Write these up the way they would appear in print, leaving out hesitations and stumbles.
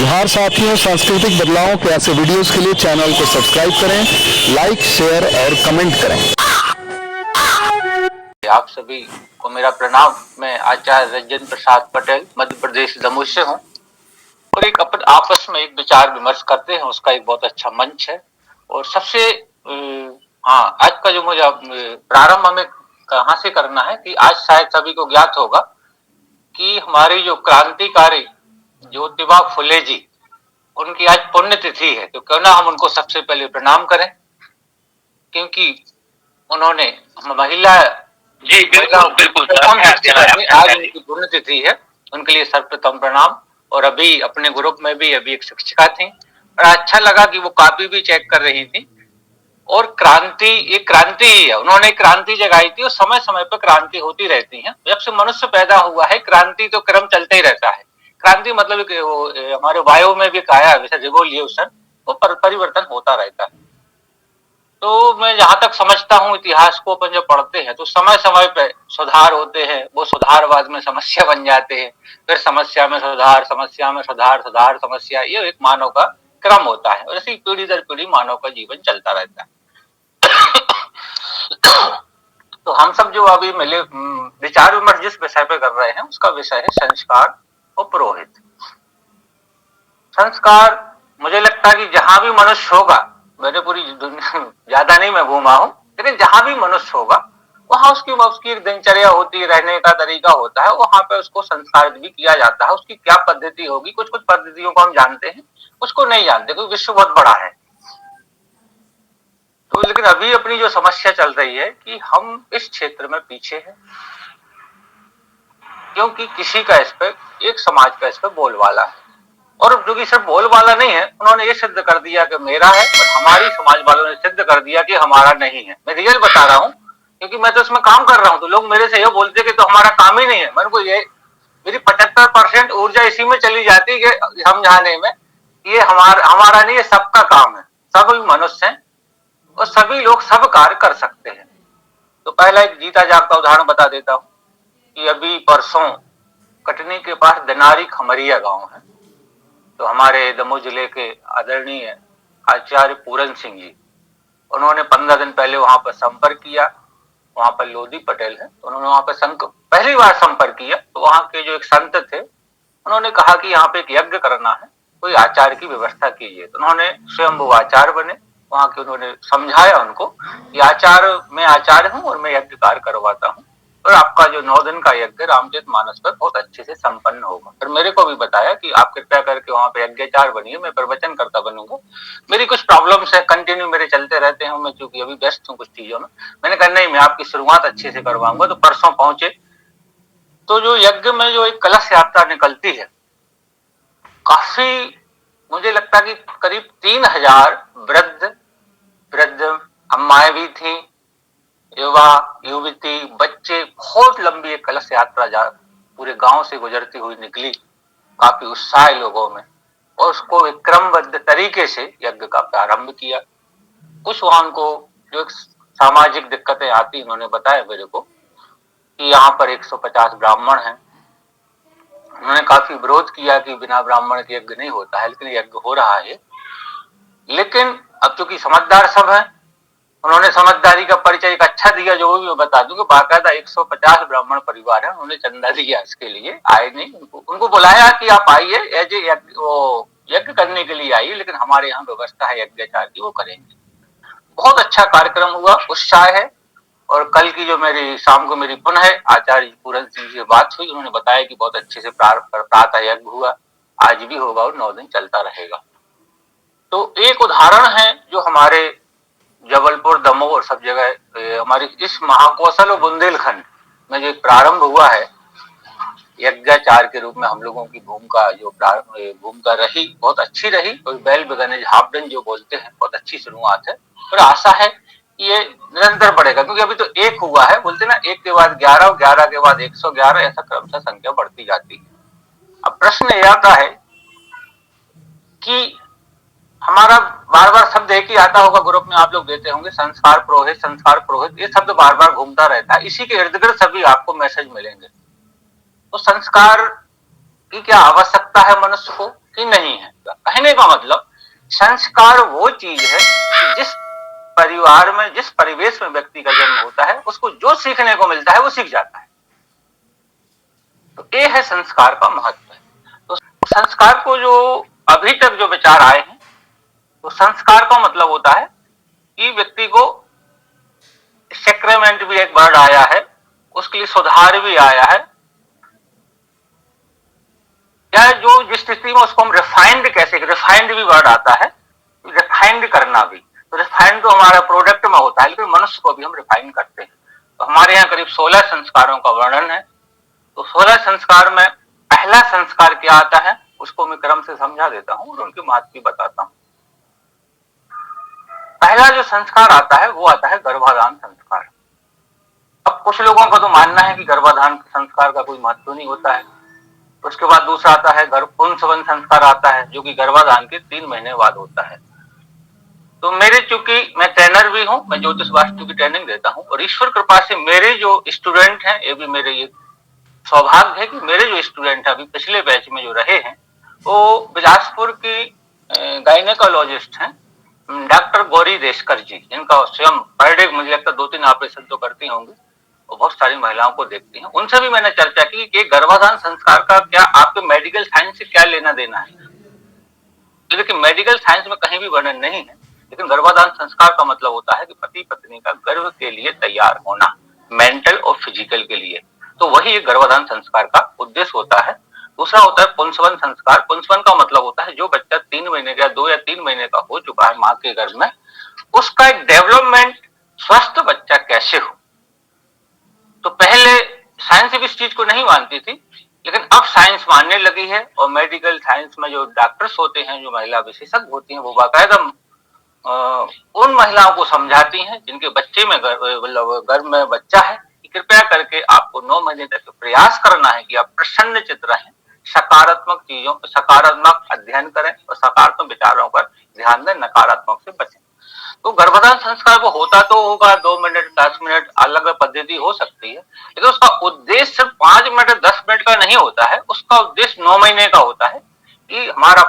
जोहार साथियों, सांस्कृतिक बदलावों के ऐसे वीडियोस के लिए चैनल को सब्सक्राइब करें, लाइक, शेयर और कमेंट करें। आप सभी को मेरा प्रणाम। मैं आचार्य रंजन प्रसाद पटेल मध्य प्रदेश दमोह से हूँ और एक अपन आपस में एक विचार विमर्श करते हैं, उसका एक बहुत अच्छा मंच है। और सबसे आज का जो मुझे प्रारंभ हमें कहाँ से करना है कि आज शायद सभी को ज्ञात होगा कि हमारी जो क्रांतिकारी ज्योतिबा फुले जी, उनकी आज पुण्यतिथि है। तो क्यों ना हम उनको सबसे पहले प्रणाम करें, क्योंकि उन्होंने महिला जी बिल्कुल आज उनकी पुण्यतिथि है। उनके लिए सर्वप्रथम प्रणाम। और अभी अपने ग्रुप में भी अभी एक शिक्षिका थी और अच्छा लगा कि वो कॉपी भी चेक कर रही थी। और क्रांति, एक क्रांति ही है, उन्होंने क्रांति जगाई थी और समय समय पर क्रांति होती रहती है। जब से मनुष्य पैदा हुआ है क्रांति तो क्रम चलते ही रहता है। क्रांति मतलब वो हमारे वायु में भी कहा है वैसे रिवोल्यूशन, वो परिवर्तन होता रहता है। तो मैं जहां तक समझता हूँ इतिहास को अपन जब पढ़ते हैं तो समय समय पे सुधार होते हैं, वो सुधारवाद में समस्या बन जाते हैं, फिर समस्या में सुधार, समस्या में सुधार, सुधार समस्या, ये एक मानव का क्रम होता है और ऐसी पीढ़ी दर पीढ़ी मानव का जीवन चलता रहता है। तो हम सब जो अभी मिले विचार विमर्श जिस विषय पे कर रहे हैं उसका विषय है संस्कार और पुरोहित। संस्कार, मुझे लगता है कि जहां भी मनुष्य होगा, मैंने पूरी दुनिया ज्यादा नहीं मैं घूमा हूं, लेकिन जहां भी मनुष्य होगा वहां उसकी एक दिनचर्या होती है, रहने का तरीका होता है, वहां पे उसको संस्कारित भी किया जाता है। उसकी क्या पद्धति होगी, कुछ कुछ पद्धतियों को हम जानते हैं, उसको नहीं जानते क्योंकि विश्व बहुत बड़ा है। तो लेकिन अभी अपनी जो समस्या चल रही है कि हम इस क्षेत्र में पीछे हैं, क्योंकि किसी का इस पर, एक समाज का इस पर बोलबाला है। और जो कि सिर्फ बोलबाला नहीं है, उन्होंने ये सिद्ध कर दिया कि मेरा है और हमारी समाज वालों ने सिद्ध कर दिया कि हमारा नहीं है। मैं रियल बता रहा हूँ क्योंकि मैं तो इसमें काम कर रहा हूँ। तो लोग मेरे से ये बोलते कि तो हमारा काम ही नहीं है। मैं उनको ये, मेरी 75% ऊर्जा इसी में चली जाती है कि समझाने में, ये हमारा नहीं है, सबका काम है। सब मनुष्य हैं और सभी लोग सब कार्य कर सकते हैं। तो पहला एक जीता जागता उदाहरण बता देता हूँ कि अभी परसों कटनी के पास दिनारी खमरिया गांव है, तो हमारे दमोह जिले के आदरणीय आचार्य पूरन सिंह जी, उन्होंने 15 दिन पहले वहां पर संपर्क किया। वहां पर लोधी पटेल है, तो उन्होंने वहां पर पहली बार संपर्क किया। तो वहां के जो एक संत थे, उन्होंने कहा कि यहाँ पे एक यज्ञ करना है, कोई आचार्य की व्यवस्था कीजिए। तो उन्होंने स्वयं वो आचार्य बने। वहां के उन्होंने समझाया उनको कि आचार्य, मैं आचार्य हूँ और मैं यज्ञ कार्य करवाता हूँ और आपका जो 9 दिन का यज्ञ रामचरितमानस पर बहुत अच्छे से संपन्न होगा। फिर मेरे को भी बताया कि आप कृपया करके वहां पे यज्ञाचार्य बनिए, मैं प्रवचन करता बनूंगा। मेरी कुछ प्रॉब्लम्स है, कंटिन्यू मेरे चलते रहते हैं, मैं चूंकि अभी व्यस्त हूँ कुछ चीजों में। मैंने कहा नहीं, मैं आपकी शुरुआत अच्छे से करवाऊंगा। तो परसों पहुंचे, तो जो यज्ञ में जो एक कलश यात्रा निकलती है, काफी, मुझे लगता है कि करीब 3000 वृद्ध वृद्ध अम्माएं भी थी, युवा युवती, बच्चे, बहुत लंबी एक कलश यात्रा पूरे गांव से गुजरती हुई निकली। काफी उत्साह लोगों में, और उसको एक क्रमबद्ध तरीके से यज्ञ का प्रारंभ किया। कुछ वहां को जो एक सामाजिक दिक्कतें आती, उन्होंने बताया मेरे को कि यहाँ पर 150 ब्राह्मण हैं। उन्होंने काफी विरोध किया कि बिना ब्राह्मण के यज्ञ नहीं होता है, लेकिन यज्ञ हो रहा है। लेकिन अब चूंकि समझदार सब है, उन्होंने समझदारी का परिचय एक अच्छा दिया, जो भी मैं बता दूं कि बाकायदा 150 ब्राह्मण परिवार है, उन्होंने चंदा दिया, इसके लिए आए नहीं। उनको बुलाया कि आप आइए, एज यज्ञ करने के लिए आइए, लेकिन हमारे यहाँ व्यवस्था है यज्ञाचार की, वो करेंगे। बहुत अच्छा कार्यक्रम हुआ, उत्साह है। और कल की जो मेरी शाम को मेरी पुनः आचार्य पूरन सिंह जी से बात हुई, उन्होंने बताया कि बहुत अच्छे से प्रातः यज्ञ हुआ, आज भी होगा और 9 दिन चलता रहेगा। तो एक उदाहरण है जो हमारे जबलपुर, दमोह और सब जगह हमारी इस महाकौशल और बुंदेलखंड में जो प्रारंभ हुआ है यज्ञाचार के रूप में, हम लोगों की भूमिका जो भूमिका रही, बहुत अच्छी रही। और बेल बिगन हाफ डन जो बोलते हैं, बहुत अच्छी शुरुआत है और आशा है कि ये निरंतर बढ़ेगा, क्योंकि अभी तो 1 हुआ है, बोलते ना 1 के बाद 11 और 11 के बाद 111, ऐसा क्रमशः संख्या बढ़ती जाती है। अब प्रश्न यह आता है कि हमारा बार बार शब्द एक ही आता होगा, ग्रुप में आप लोग देते होंगे, संस्कार पुरोहित, संस्कार पुरोहित, ये शब्द बार बार घूमता रहता है। इसी के इर्द गिर्द सभी आपको मैसेज मिलेंगे। तो संस्कार की क्या आवश्यकता है मनुष्य को, कि नहीं है। कहने का मतलब संस्कार वो चीज है कि जिस परिवार में, जिस परिवेश में व्यक्ति का जन्म होता है, उसको जो सीखने को मिलता है वो सीख जाता है। तो ये है संस्कार का महत्व। तो संस्कार को जो अभी तक जो विचार आए हैं, तो संस्कार का मतलब होता है कि व्यक्ति को, सेक्रेमेंट भी एक वर्ड आया है, उसके लिए सुधार भी आया है, या जो जिस स्थिति में उसको हम रिफाइंड कैसे, रिफाइंड भी वर्ड आता है, रिफाइंड करना भी। तो रिफाइंड तो हमारा प्रोडक्ट में होता है, लेकिन मनुष्य को भी हम रिफाइन करते हैं। तो हमारे यहाँ करीब 16 संस्कारों का वर्णन है। तो 16 संस्कार में पहला संस्कार क्या आता है उसको मैं क्रम से समझा देता हूं और उनके महत्व भी बताता हूं। पहला जो संस्कार आता है वो आता है गर्भाधान संस्कार। अब कुछ लोगों का तो मानना है कि गर्भाधान संस्कार का कोई महत्व नहीं होता है। उसके बाद दूसरा आता है पुंसवन संस्कार आता है, जो कि गर्भाधान के 3 महीने बाद होता है। तो मेरे, चूंकि मैं ट्रेनर भी हूं, मैं ज्योतिष वास्तु की ट्रेनिंग देता हूं, और ईश्वर कृपा से मेरे जो स्टूडेंट हैं, ये भी मेरे ये सौभाग्य है कि मेरे जो स्टूडेंट अभी पिछले बैच में जो रहे हैं, वो बिलासपुर की गायनेकोलॉजिस्ट हैं, डॉक्टर गौरी देशकर जी, जिनका स्वयं पर डे मुझे लगता है 2-3 ऑपरेशन तो करती होंगी और बहुत सारी महिलाओं को देखती हैं। उनसे भी मैंने चर्चा की कि गर्भाधान संस्कार का क्या आपके मेडिकल साइंस से क्या लेना देना है। लेकिन मेडिकल साइंस में कहीं भी वर्णन नहीं है, लेकिन गर्भाधान संस्कार का मतलब होता है कि पति पत्नी का गर्भ के लिए तैयार होना, मेंटल और फिजिकल के लिए। तो वही एक गर्भाधान संस्कार का उद्देश्य होता है। दूसरा होता है पुंसवन संस्कार। पुंसवन का मतलब होता है जो बच्चा 3 महीने का, 2 या 3 महीने का हो चुका है माँ के गर्भ में, उसका एक डेवलपमेंट, स्वस्थ बच्चा कैसे हो। तो पहले साइंस भी इस चीज को नहीं मानती थी, लेकिन अब साइंस मानने लगी है, और मेडिकल साइंस में जो डॉक्टर्स होते हैं, जो महिला विशेषज्ञ होती हैं, वो बाकायदा उन महिलाओं को समझाती हैं जिनके बच्चे में गर्भ में बच्चा है, कि कृपया करके आपको 9 महीने तक प्रयास करना है कि आप प्रसन्न चित्त रहें, सकारात्मक चीजों, सकारात्मक अध्ययन करें और सकारात्मक विचारों पर ध्यान दें, नकारात्मक से बचें। तो गर्भाधान संस्कार को होता तो होगा 2 मिनट, 10 मिनट, अलग पद्धति हो सकती है, लेकिन उसका उद्देश्य सिर्फ 5 मिनट, 10 मिनट का नहीं होता है। उसका उद्देश्य 9 महीने का होता है कि हमारा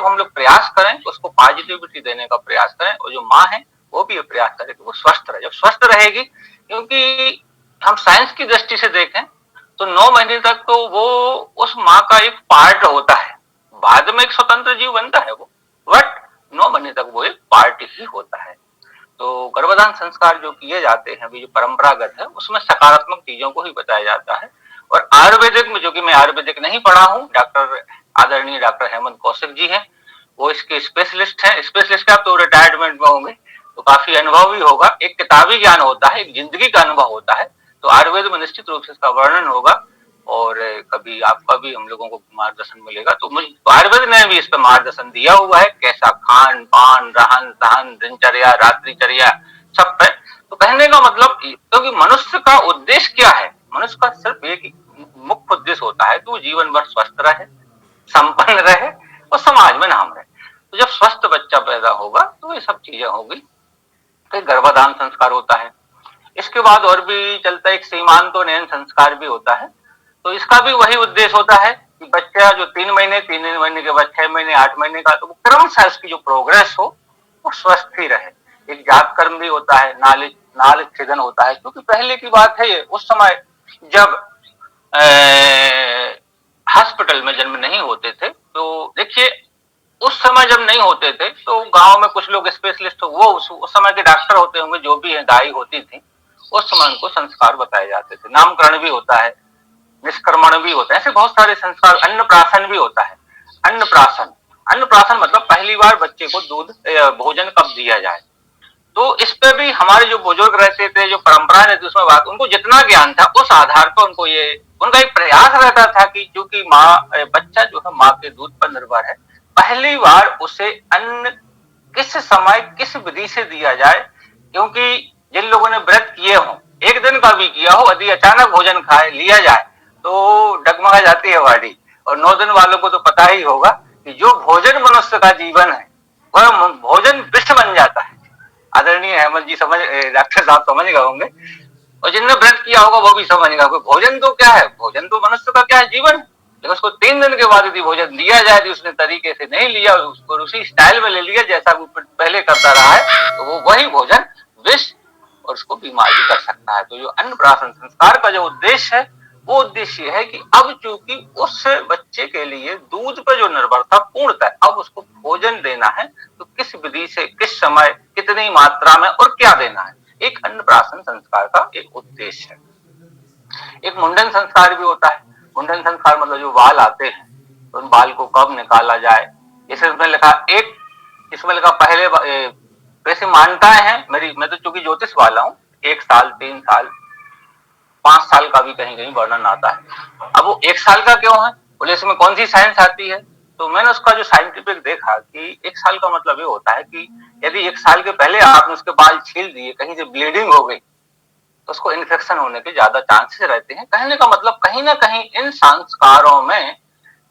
हम लोग प्रयास करें, उसको पॉजिटिविटी देने का प्रयास करें, और जो माँ है वो भी प्रयास करे कि वो स्वस्थ रहे। जब स्वस्थ रहेगी, क्योंकि हम साइंस की दृष्टि से देखें तो 9 महीने तक तो वो उस माँ का एक पार्ट होता है, बाद में एक स्वतंत्र जीव बनता है वो, बट 9 महीने तक वो एक पार्ट ही होता है। तो गर्भाधान संस्कार जो किए जाते हैं, जो परंपरागत है, उसमें सकारात्मक चीजों को ही बताया जाता है। और आयुर्वेदिक में, जो कि मैं आयुर्वेदिक नहीं पढ़ा हूँ, आदरणीय डॉक्टर हेमंत कौशिक जी हैं, वो इसके स्पेशलिस्ट हैं। स्पेशलिस्ट क्या, तो रिटायरमेंट में होंगे तो काफी अनुभव भी होगा। एक किताबी ज्ञान होता है, एक जिंदगी का अनुभव होता है। तो आयुर्वेद में निश्चित रूप से इसका वर्णन होगा, और कभी आपका भी हम लोगों को मार्गदर्शन मिलेगा। तो मुझे आयुर्वेद ने भी इस पर मार्गदर्शन दिया हुआ है, कैसा खान पान, रहन सहन, दिनचर्या, रात्रिचर्या, सब पे। तो कहने का मतलब, क्योंकि मनुष्य का उद्देश्य क्या है, मनुष्य का सिर्फ एक मुख्य उद्देश्य होता है कि वो जीवन भर स्वस्थ रहे, संपन्न रहे और समाज में नाम रहे। तो जब स्वस्थ बच्चा पैदा होगा तो ये सब चीजें होगी, तो गर्भाधान संस्कार होता है। इसके बाद और भी चलता है, एक सीमांतोन्नयन संस्कार भी होता है। तो इसका भी वही उद्देश्य होता है कि बच्चा जो 3 महीने के बाद 6 महीने, 8 महीने का, तो वो क्रमशः उसकी जो प्रोग्रेस हो वो स्वस्थ ही रहे। एक जात कर्म भी होता है, नाल छेदन होता है, क्योंकि पहले की बात है ये, उस समय जब हॉस्पिटल में जन्म नहीं होते थे, तो देखिए उस समय जब नहीं होते थे तो गांव में कुछ लोग स्पेशलिस्ट, वो उस समय के डॉक्टर होते होंगे, जो भी है, दाई होती थी, उस समय उनको संस्कार बताए जाते थे। नामकरण भी होता है, निष्क्रमण भी होता है, ऐसे बहुत सारे संस्कार। अन्नप्राशन भी होता है। अन्नप्राशन मतलब पहली बार बच्चे को दूध भोजन कब दिया जाए। तो इस पे भी हमारे जो बुजुर्ग रहते थे, जो परंपरा रहती, उसमें बात, उनको जितना ज्ञान था उस आधार पर उनको उनका एक प्रयास रहता था कि क्योंकि बच्चा जो है माँ के दूध पर निर्भर है, पहली बार उसे अन्न किस समय, किस विधि से दिया जाए। क्योंकि जिन लोगों ने व्रत किए हों, एक दिन का भी किया हो, यदि अचानक भोजन खाए लिया जाए तो डगमगा जाती है बॉडी। और 9 दिन वालों को तो पता ही होगा कि जो भोजन मनुष्य का जीवन है, वह भोजन विष बन जाता है। आदरणीय हेमंत जी डॉक्टर साहब समझ गए होंगे, और जिनने व्रत किया होगा वो भी समझ गया। भोजन तो क्या है, भोजन तो मनुष्य का क्या है, जीवन। लेकिन उसको 3 दिन के बाद यदि भोजन दिया जाए तो उसने तरीके से नहीं लिया, उसको उसी स्टाइल में ले लिया जैसा वो पहले करता रहा है, तो वो वही भोजन विष और उसको बीमार भी कर सकता है। तो जो अन्नप्राशन संस्कार का जो उद्देश्य है वो उद्देश्य है कि अब चूंकि उस बच्चे के लिए दूध पर जो निर्भरता पूर्णतः, अब उसको भोजन देना है तो किस विधि से, किस समय, कितनी मात्रा में और क्या देना है, एक अन्नप्राशन संस्कार का एक उद्देश्य है। एक मुंडन संस्कार भी होता है। मुंडन संस्कार मतलब जो बाल आते हैं तो उन बाल को कब निकाला जाए, इसमें लिखा पहले वैसे मान्यताएं हैं मैं तो चूंकि ज्योतिष वाला हूँ, 1 साल, 3 साल, 5 साल का भी कहीं कहीं वर्णन आता है। अब वो 1 साल का क्यों है, बोले इसमें कौन सी साइंस आती है, तो मैंने उसका जो साइंटिफिक देखा कि 1 साल का मतलब ये होता है कि यदि 1 साल के पहले आपने उसके बाल छील दिए, कहीं से ब्लीडिंग हो गई तो उसको इन्फेक्शन होने के ज्यादा चांसेस रहते हैं। कहने का मतलब कहीं ना कहीं इन संस्कारों में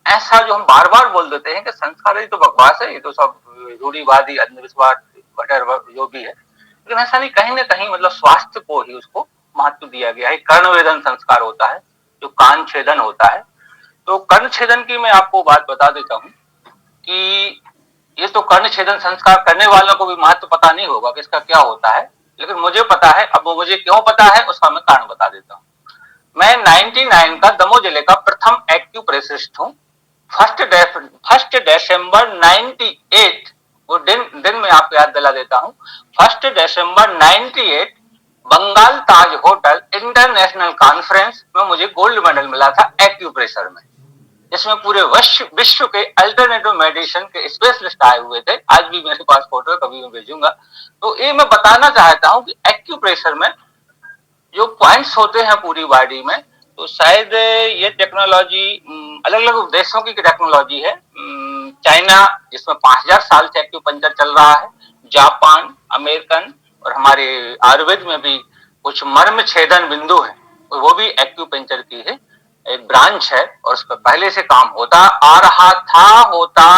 ऐसा जो हम बार बार बोल देते हैं कि संस्कार ये तो बकवास है, ये तो सब रूढ़िवादी अंधविश्वास जो भी है, लेकिन ऐसा नहीं, कहीं ना कहीं मतलब स्वास्थ्य को ही उसको महत्व दिया गया है। कर्णवेदन संस्कार होता है, जो कान छेदन होता है। तो कर्ण छेदन की मैं आपको बात बता देता हूँ कि ये तो कर्ण छेदन संस्कार करने वालों को भी महत्व पता नहीं होगा कि इसका क्या होता है, लेकिन मुझे पता है। अब वो मुझे क्यों पता है उसका मैं कारण बता देता हूँ। मैं 99 का दमोह जिले का प्रथम एक्यूप्रेशरिस्ट हूँ। फर्स्ट दिसंबर 98, वो दिन में आपको याद दिला देता हूँ। 1 दिसंबर 98 बंगाल ताज होटल इंटरनेशनल कॉन्फ्रेंस में मुझे गोल्ड मेडल मिला था एक्यूप्रेशर में, जिसमें पूरे विश्व के अल्टरनेटिव मेडिसिन के स्पेशलिस्ट आए हुए थे। आज भी मेरे पास फोटो है, कभी मैं भेजूंगा। तो ये मैं बताना चाहता हूँ कि एक्यूप्रेशर में जो पॉइंट्स होते हैं पूरी बॉडी में, तो शायद ये टेक्नोलॉजी अलग अलग देशों की टेक्नोलॉजी है। चाइना जिसमें 5000 साल से एक्यूपंक्चर चल रहा है, जापान, अमेरिकन, और हमारे आयुर्वेद में भी कुछ मर्म छेदन बिंदु है, वो भी एक्यूपंक्चर की है एक ब्रांच है, और उस पर पहले से काम होता आ रहा था, होता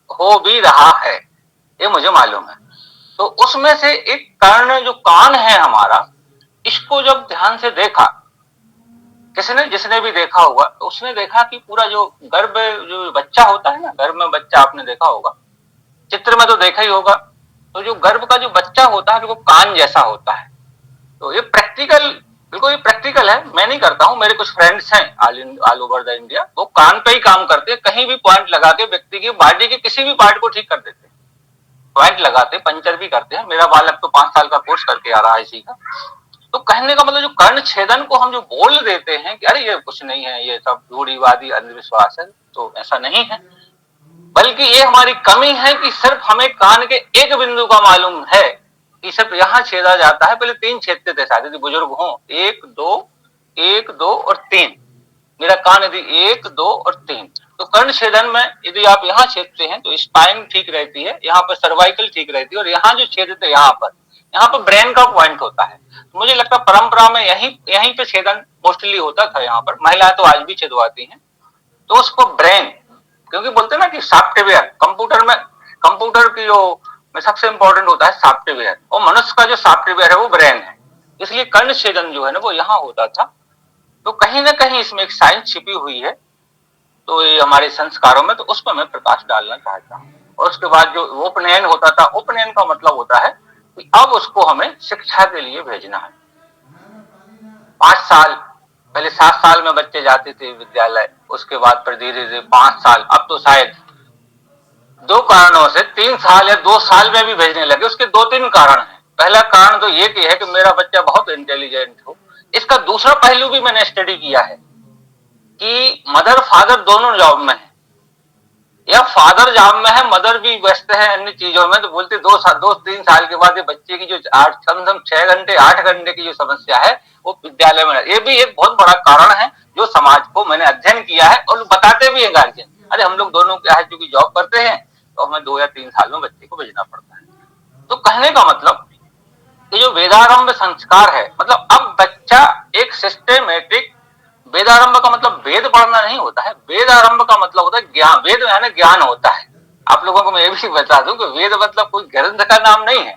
हो भी रहा है, ये मुझे मालूम है। तो उसमें से एक कर्ण जो कान है हमारा, इसको जब ध्यान से देखा जिसने भी देखा होगा, तो उसने देखा कि पूरा जो गर्भ जो बच्चा होता है ना, गर्भ में बच्चा आपने देखा होगा, चित्र में तो देखा ही होगा। तो जो गर्भ का जो बच्चा होता है वो कान जैसा होता है। तो ये बिल्कुल ये प्रैक्टिकल है, मैं नहीं करता हूँ, मेरे कुछ फ्रेंड्स हैं ऑल ओवर द इंडिया, वो कान पे ही काम करते हैं, कहीं भी पॉइंट लगा के व्यक्ति की बॉडी के किसी भी पार्ट को ठीक कर देते हैं, पॉइंट लगाते, पंचर भी करते हैं। मेरा बालक तो 5 साल का कोर्स करके आ रहा है इसी का। तो कहने का मतलब जो कर्ण छेदन को हम जो बोल देते हैं कि अरे ये कुछ नहीं है, ये सब रूढ़िवादी अंधविश्वास है, तो ऐसा नहीं है, बल्कि ये हमारी कमी है कि सिर्फ हमें कान के एक बिंदु का मालूम है कि सिर्फ यहाँ छेदा जाता है। पहले 3 छेदते थे शायद, यदि बुजुर्ग हो 1 2 और 3, मेरा कान यदि 1 2 और 3, तो कर्ण छेदन में यदि आप यहाँ छेदते हैं तो स्पाइन ठीक रहती है, यहाँ पर सर्वाइकल ठीक रहती है, और यहाँ जो छेदते हैं यहाँ पर ब्रेन का पॉइंट होता है। तो मुझे लगता है परंपरा में यहीं पे छेदन मोस्टली होता था। यहाँ पर महिलाएं तो आज भी छेदवाती हैं। तो उसको ब्रेन, क्योंकि बोलते हैं ना कि सॉफ्टवेयर, कंप्यूटर की जो में सबसे इंपॉर्टेंट होता है सॉफ्टवेयर, और मनुष्य का जो सॉफ्टवेयर है वो ब्रेन है, इसलिए कर्ण छेदन जो है ना वो यहाँ होता था। तो कहीं ना कहीं इसमें एक साइंस छिपी हुई है, तो ये हमारे संस्कारों में, तो उस पर मैं प्रकाश डालना चाहता हूँ। और उसके बाद जो उपनयन होता था, उपनयन का मतलब होता है कि अब उसको हमें शिक्षा के लिए भेजना है। 5 साल पहले 7 साल में बच्चे जाते थे विद्यालय, उसके बाद फिर धीरे धीरे 5 साल, अब तो शायद 2 कारणों से 3 साल या 2 साल में भी भेजने लगे। उसके 2-3 कारण हैं। पहला कारण तो ये कि है कि मेरा बच्चा बहुत इंटेलिजेंट हो। इसका दूसरा पहलू भी मैंने स्टडी किया है कि मदर फादर दोनों जॉब में है, या फादर जॉब में है, मदर भी व्यस्त है अन्य चीजों में, तो बोलते 2-3 साल के बाद ये बच्चे की जो 6 घंटे 8 घंटे की जो समस्या है वो विद्यालय में, ये भी एक बहुत बड़ा कारण है जो समाज को मैंने अध्ययन किया है। और बताते भी है गार्जियन, अरे हम लोग दोनों क्या है, क्योंकि जॉब करते हैं तो हमें 2 या 3 साल में बच्चे को भेजना पड़ता है। तो कहने का मतलब ये जो वेदारंभ संस्कार है, मतलब अब बच्चा एक सिस्टेमेटिक, वेदारंभ का मतलब वेद पढ़ना नहीं होता है, वेदारंभ का मतलब होता है ज्ञान, वेद यानी ज्ञान होता है। आप लोगों को मैं ये भी बता दूं कि वेद मतलब कोई ग्रंथ का नाम नहीं है,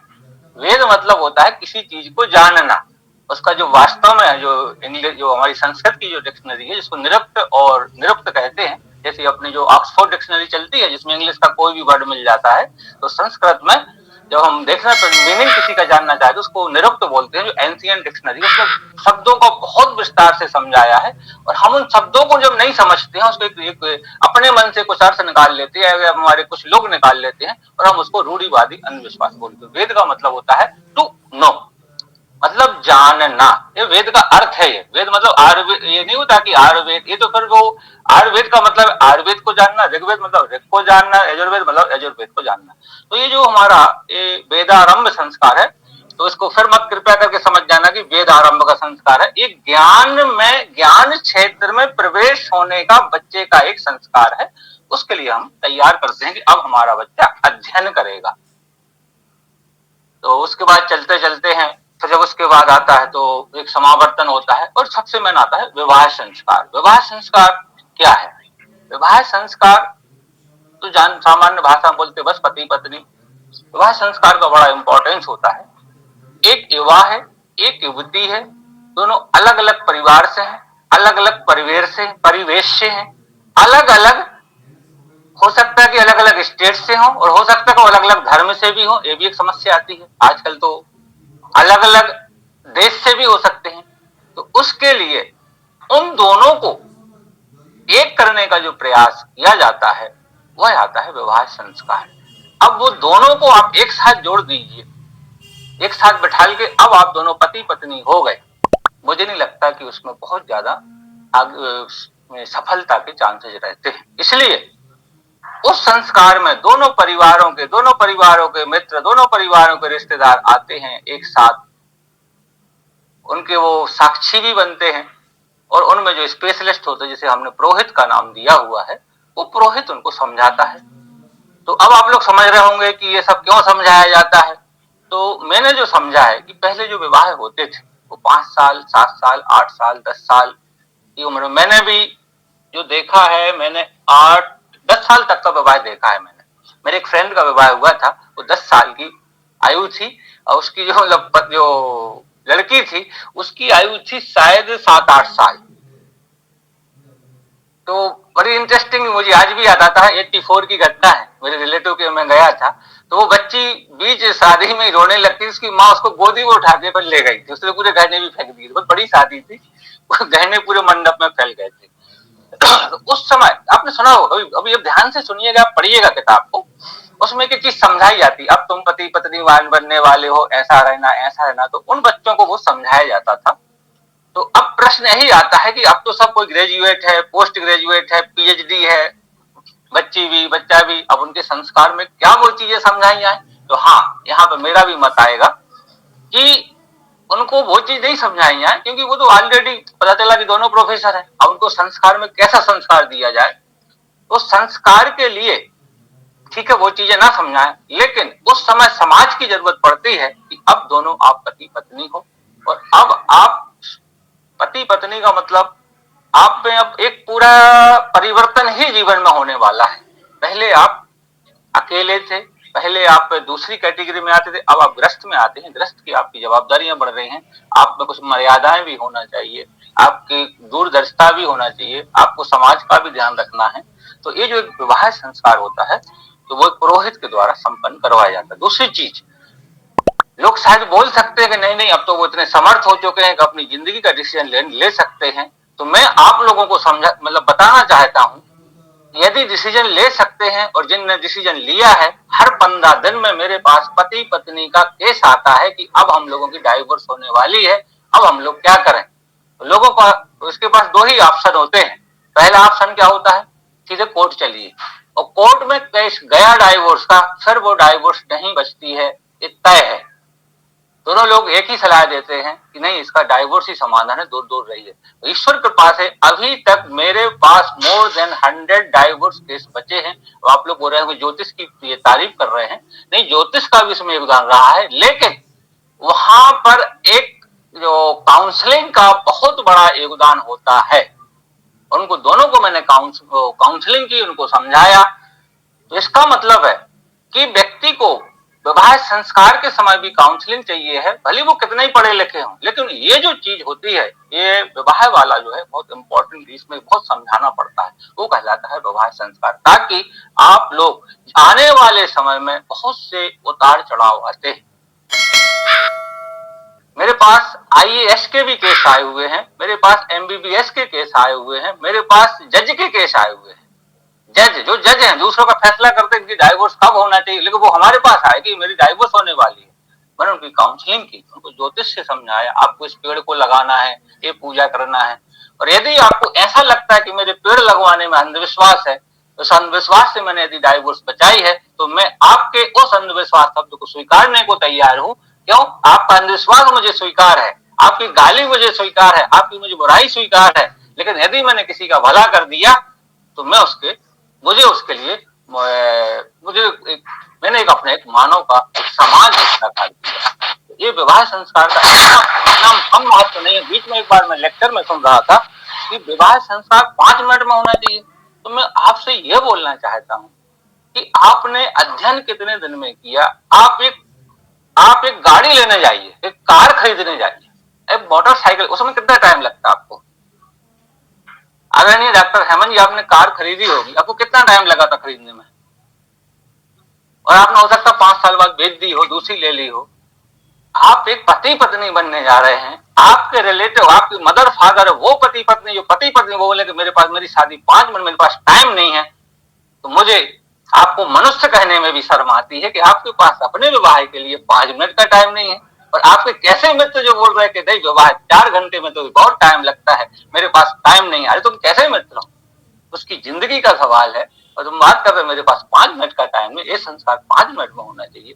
वेद मतलब होता है किसी चीज को जानना। उसका जो वास्तव में जो इंग्लिश, जो हमारी संस्कृत की जो डिक्शनरी है, जिसको निरुक्त और निरुक्त कहते हैं, जैसे अपनी जो ऑक्सफोर्ड डिक्शनरी चलती है जिसमें इंग्लिश का कोई भी वर्ड मिल जाता है, तो संस्कृत में जब हम देखना तो मीनिंग किसी का जानना चाहे तो उसको निरुक्त बोलते हैं। जो एंशिएंट डिक्शनरी, उसमें शब्दों को बहुत विस्तार से समझाया है, और हम उन शब्दों को जब नहीं समझते हैं, उसको एक अपने मन से कुछ अर्थ निकाल लेते हैं, या हमारे कुछ लोग निकाल लेते हैं, और हम उसको रूढ़िवादी अंधविश्वास बोलते हैं। वेद का मतलब होता है टू नो, मतलब जानना, ये वेद का अर्थ है। ये वेद मतलब आयुर्वेद, ये नहीं होता कि आयुर्वेद, ये तो फिर वो आयुर्वेद का मतलब आयुर्वेद को जानना, ऋग्वेद मतलब ऋग को जानना, यजुर्वेद मतलब यजुर्वेद को जानना। तो ये जो हमारा ये वेदारंभ संस्कार है, तो इसको फिर मत कृपया करके समझ जाना कि वेद आरंभ का संस्कार है। एक ज्ञान में, ज्ञान क्षेत्र में प्रवेश होने का बच्चे का एक संस्कार है। उसके लिए हम तैयार करते हैं कि अब हमारा बच्चा अध्ययन करेगा। तो उसके बाद चलते चलते हैं, तो जब उसके बाद आता है तो एक समावर्तन होता है, और सबसे मेन आता है विवाह संस्कार। विवाह संस्कार क्या है? विवाह संस्कार तो जान सामान्य भाषा में बोलते बस पति पत्नी। विवाह संस्कार का बड़ा इंपॉर्टेंस होता है। एक युवा है, एक युवती है, दोनों अलग अलग परिवार से हैं, अलग अलग परिवेश से हैं, अलग अलग, हो सकता है कि अलग अलग स्टेट से हो, और हो सकता है कि अलग अलग धर्म से भी हो। ये भी एक समस्या आती है आजकल, तो अलग अलग देश से भी हो सकते हैं। तो उसके लिए उन दोनों को एक करने का जो प्रयास किया जाता है वह आता है विवाह संस्कार। अब वो दोनों को आप एक साथ जोड़ दीजिए, एक साथ बैठाल के अब आप दोनों पति पत्नी हो गए, मुझे नहीं लगता कि उसमें बहुत ज्यादा सफलता के चांसेस रहते हैं। इसलिए उस संस्कार में दोनों परिवारों के मित्र, दोनों परिवारों के रिश्तेदार आते हैं एक साथ, उनके वो साक्षी भी बनते हैं, और उनमें जो स्पेशलिस्ट होते हैं, जिसे हमने पुरोहित का नाम दिया हुआ है, वो पुरोहित उनको समझाता है। तो अब आप लोग समझ रहे होंगे कि ये सब क्यों समझाया जाता है। तो मैंने जो समझा है कि पहले जो विवाह होते थे वो 5 साल, 7 साल, 8 साल, 10 साल की उम्र में, मैंने भी जो देखा है, मैंने 8-10 साल तक का विवाह देखा है। मैंने, मेरे एक फ्रेंड का विवाह हुआ था, वो 10 साल की आयु थी, और उसकी जो लड़की थी उसकी आयु थी शायद 7-8 साल। तो बड़ी इंटरेस्टिंग, मुझे आज भी याद आता है, 84 की घटना है। मेरे रिलेटिव के मैं गया था, तो वो बच्ची बीच शादी में रोने लगती, उसकी माँ उसको गोदी में उठा के पर ले गई थी, उसने पूरे गहने भी फेंक दिए। बहुत बड़ी शादी थी, गहने पूरे मंडप में फैल गए थे। तो उस समय आपने सुना हो, अभी अब ध्यान से सुनिएगा, पढ़िएगा किताब को, उसमें एक चीज समझाई जाती, अब तुम पति पत्नी बनने वाले हो, ऐसा रहना ऐसा रहना। तो उन बच्चों को वो समझाया जाता था। तो अब प्रश्न यही आता है कि अब तो सब कोई ग्रेजुएट है, पोस्ट ग्रेजुएट है, पीएचडी है, बच्ची भी बच्चा भी, अब उनके संस्कार में क्या वो चीजें समझाई जाए। तो हाँ, यहाँ पे मेरा भी मत आएगा कि उनको वो चीज नहीं समझाई जाए, क्योंकि वो तो ऑलरेडी पता चला कि दोनों प्रोफेसर हैं। अब उनको संस्कार में कैसा संस्कार दिया जाए, तो संस्कार के लिए ठीक है वो चीजें ना समझाएं, लेकिन उस समय समाज की जरूरत पड़ती है कि अब दोनों आप पति पत्नी हो, और अब आप पति पत्नी का मतलब आप में अब एक पूरा परिवर्तन ही जीवन में होने वाला है। पहले आप अकेले थे, पहले आप दूसरी कैटेगरी में आते थे, अब आप ग्रस्त में आते हैं। ग्रस्त की आपकी जवाबदारियां बढ़ रही हैं, आप में कुछ मर्यादाएं भी होना चाहिए, आपकी दूरदर्शिता भी होना चाहिए, आपको समाज का भी ध्यान रखना है। तो ये जो एक विवाह संस्कार होता है, तो वो पुरोहित के द्वारा संपन्न करवाया जाता है। दूसरी चीज, लोग शायद बोल सकते हैं कि नहीं नहीं, अब तो वो इतने समर्थ हो चुके हैं कि अपनी जिंदगी का डिसीजन ले सकते हैं। तो मैं आप लोगों को बताना चाहता हूं, यदि डिसीजन ले सकते हैं, और जिनने डिसीजन लिया है, हर 15 दिन में मेरे पास पति पत्नी का केस आता है कि अब हम लोगों की डाइवोर्स होने वाली है, अब हम लोग क्या करें। तो लोगों का उसके पास 2 ही ऑप्शन होते हैं। पहला ऑप्शन क्या होता है, सीधे कोर्ट चलिए, और कोर्ट में केस गया डाइवोर्स का, फिर वो डाइवोर्स नहीं बचती है, ये तय है। दोनों लोग एक ही सलाह देते हैं कि नहीं, इसका डाइवोर्स ही समाधान है, दूर दूर रहिए। तो ईश्वर कृपा से अभी तक मेरे पास मोर देन 100 डाइवोर्स केस बचे हैं। आप लोग बोल रहे हैं ज्योतिष की ये तारीफ कर रहे हैं, नहीं, ज्योतिष का भी इसमें योगदान रहा है, लेकिन वहां पर एक जो काउंसलिंग का बहुत बड़ा योगदान होता है। उनको दोनों को मैंने काउंसलिंग की, उनको समझाया। तो इसका मतलब है कि व्यक्ति को विवाह संस्कार के समय भी काउंसलिंग चाहिए है, भले वो कितने ही पढ़े लिखे हों, लेकिन ये जो चीज होती है, ये विवाह वाला जो है बहुत इंपॉर्टेंट, इसमें बहुत समझाना पड़ता है, वो कहलाता है विवाह संस्कार, ताकि आप लोग आने वाले समय में बहुत से उतार चढ़ाव आते हैं। मेरे पास आईएएस के भी केस आए हुए हैं, मेरे पास एमबीबीएस के केस आए हुए हैं, मेरे पास जज के केस आए हुए हैं। जो जज हैं दूसरों का फैसला करते हैं कि डाइवोर्स कब होना चाहिए, लेकिन वो हमारे पास आए कि मेरी डाइवोर्स होने वाली है। मैंने उनकी काउंसलिंग की, उनको ज्योतिष से समझाया, आपको इस पेड़ को लगाना है, ये पूजा करना है, और यदि आपको ऐसा लगता है कि मेरे पेड़ लगवाने में अंधविश्वास है, तो उस अंधविश्वास से मैंने यदि डाइवोर्स बचाई है, तो मैं आपके उस अंधविश्वास शब्द को स्वीकारने को तैयार हूं। क्यों? आपका अंधविश्वास मुझे स्वीकार है, आपकी गाली मुझे स्वीकार है, आपकी मुझे बुराई स्वीकार है, लेकिन यदि मैंने किसी का भला कर दिया तो मुझे उसके लिए मैंने एक मानव का, एक समाज का कार्य किया। ये विवाह संस्कार का इतना कम महत्व नहीं है। बीच में एक बार मैं लेक्चर में सुन रहा था कि विवाह संस्कार 5 मिनट में होना चाहिए, तो मैं आपसे यह बोलना चाहता हूं कि आपने अध्ययन कितने दिन में किया। आप एक गाड़ी लेने जाइए, एक कार खरीदने जाइए, एक मोटरसाइकिल, उसमें कितना टाइम लगता है आपको? आदरणीय डॉक्टर हेमंत जी, आपने कार खरीदी होगी, आपको कितना टाइम लगा था खरीदने में? और आपने हो सकता 5 साल बाद बेच दी हो, दूसरी ले ली हो। आप एक पति पत्नी बनने जा रहे हैं, आपके रिलेटिव, आपकी मदर फादर, वो पति पत्नी वो बोले कि मेरी शादी 5 मिनट, मेरे पास टाइम नहीं है, तो मुझे आपको मनुष्य कहने में भी शर्म आती है कि आपके पास अपने विवाह के लिए 5 मिनट का टाइम नहीं है। और आपके कैसे मित्र जो बोल रहे हैं कि नहीं विवाह 4 घंटे में तो बहुत टाइम लगता है, मेरे पास टाइम नहीं है, अरे तुम कैसे मित्र हो? उसकी जिंदगी का सवाल है, और तुम बात कर रहे मेरे पास 5 मिनट का टाइम है। ये संस्कार 5 मिनट में होना चाहिए।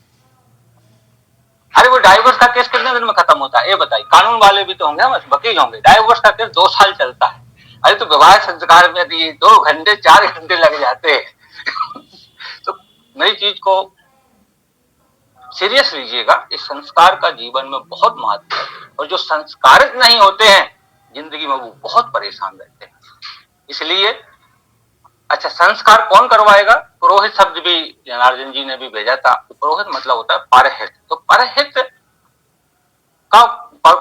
अरे वो डाइवोर्स का केस कितने दिन में खत्म होता है ये बताइए? कानून वाले भी तो होंगे, हम वकील होंगे। डाइवोर्स का केस 2 साल चलता है। अरे तो विवाह संस्कार में 2 घंटे 4 घंटे लग जाते हैं। तो नई चीज को सीरियस लीजिएगा। इस संस्कार का जीवन में बहुत महत्व है, और जो संस्कारित नहीं होते हैं जिंदगी में वो बहुत परेशान रहते हैं। इसलिए अच्छा, संस्कार कौन करवाएगा? पुरोहित शब्द भी जनार्दन जी ने भी भेजा था। पुरोहित मतलब होता है परहित। तो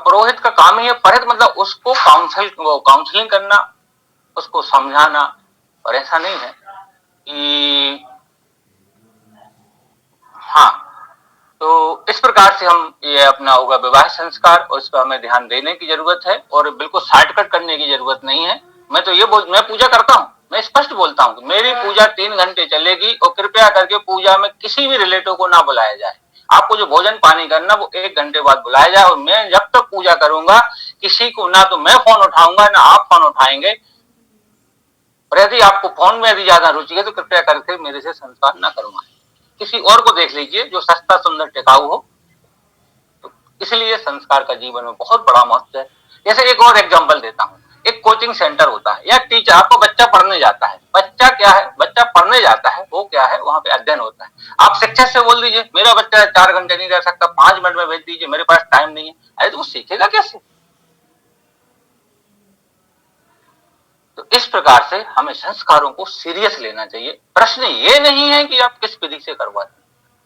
पुरोहित का काम ही है, परहित मतलब उसको काउंसलिंग करना, उसको समझाना। और ऐसा नहीं है कि हाँ, तो इस प्रकार से हम ये अपना होगा विवाह संस्कार, और इस पर हमें ध्यान देने की जरूरत है, और बिल्कुल शॉर्टकट करने की जरूरत नहीं है। मैं पूजा करता हूँ, मैं स्पष्ट बोलता हूँ कि मेरी पूजा 3 घंटे चलेगी, और कृपया करके पूजा में किसी भी रिलेटिव को ना बुलाया जाए। आपको जो भोजन पानी करना वो 1 घंटे बाद बुलाया जाए, और मैं जब तक पूजा करूंगा किसी को ना तो मैं फोन उठाऊंगा ना आप फोन उठाएंगे। और यदि आपको फोन में ज्यादा रुचि है तो कृपया करके मेरे से संस्कार ना करवाएं, किसी और को देख लीजिए जो सस्ता सुंदर टिकाऊ हो। तो इसलिए संस्कार का जीवन में बहुत बड़ा महत्व है। जैसे एक और एग्जांपल देता हूँ, एक कोचिंग सेंटर होता है या टीचर, आपको बच्चा पढ़ने जाता है। बच्चा क्या है? बच्चा पढ़ने जाता है, वो क्या है? वहां पे अध्ययन होता है। आप शिक्षक से बोल दीजिए मेरा बच्चा 4 घंटे नहीं रह सकता, 5 मिनट में भेज दीजिए, मेरे पास टाइम नहीं है। अरे तो वो सीखेगा कैसे? तो इस प्रकार से हमें संस्कारों को सीरियस लेना चाहिए। प्रश्न ये नहीं है कि आप किस विधि से करवाते,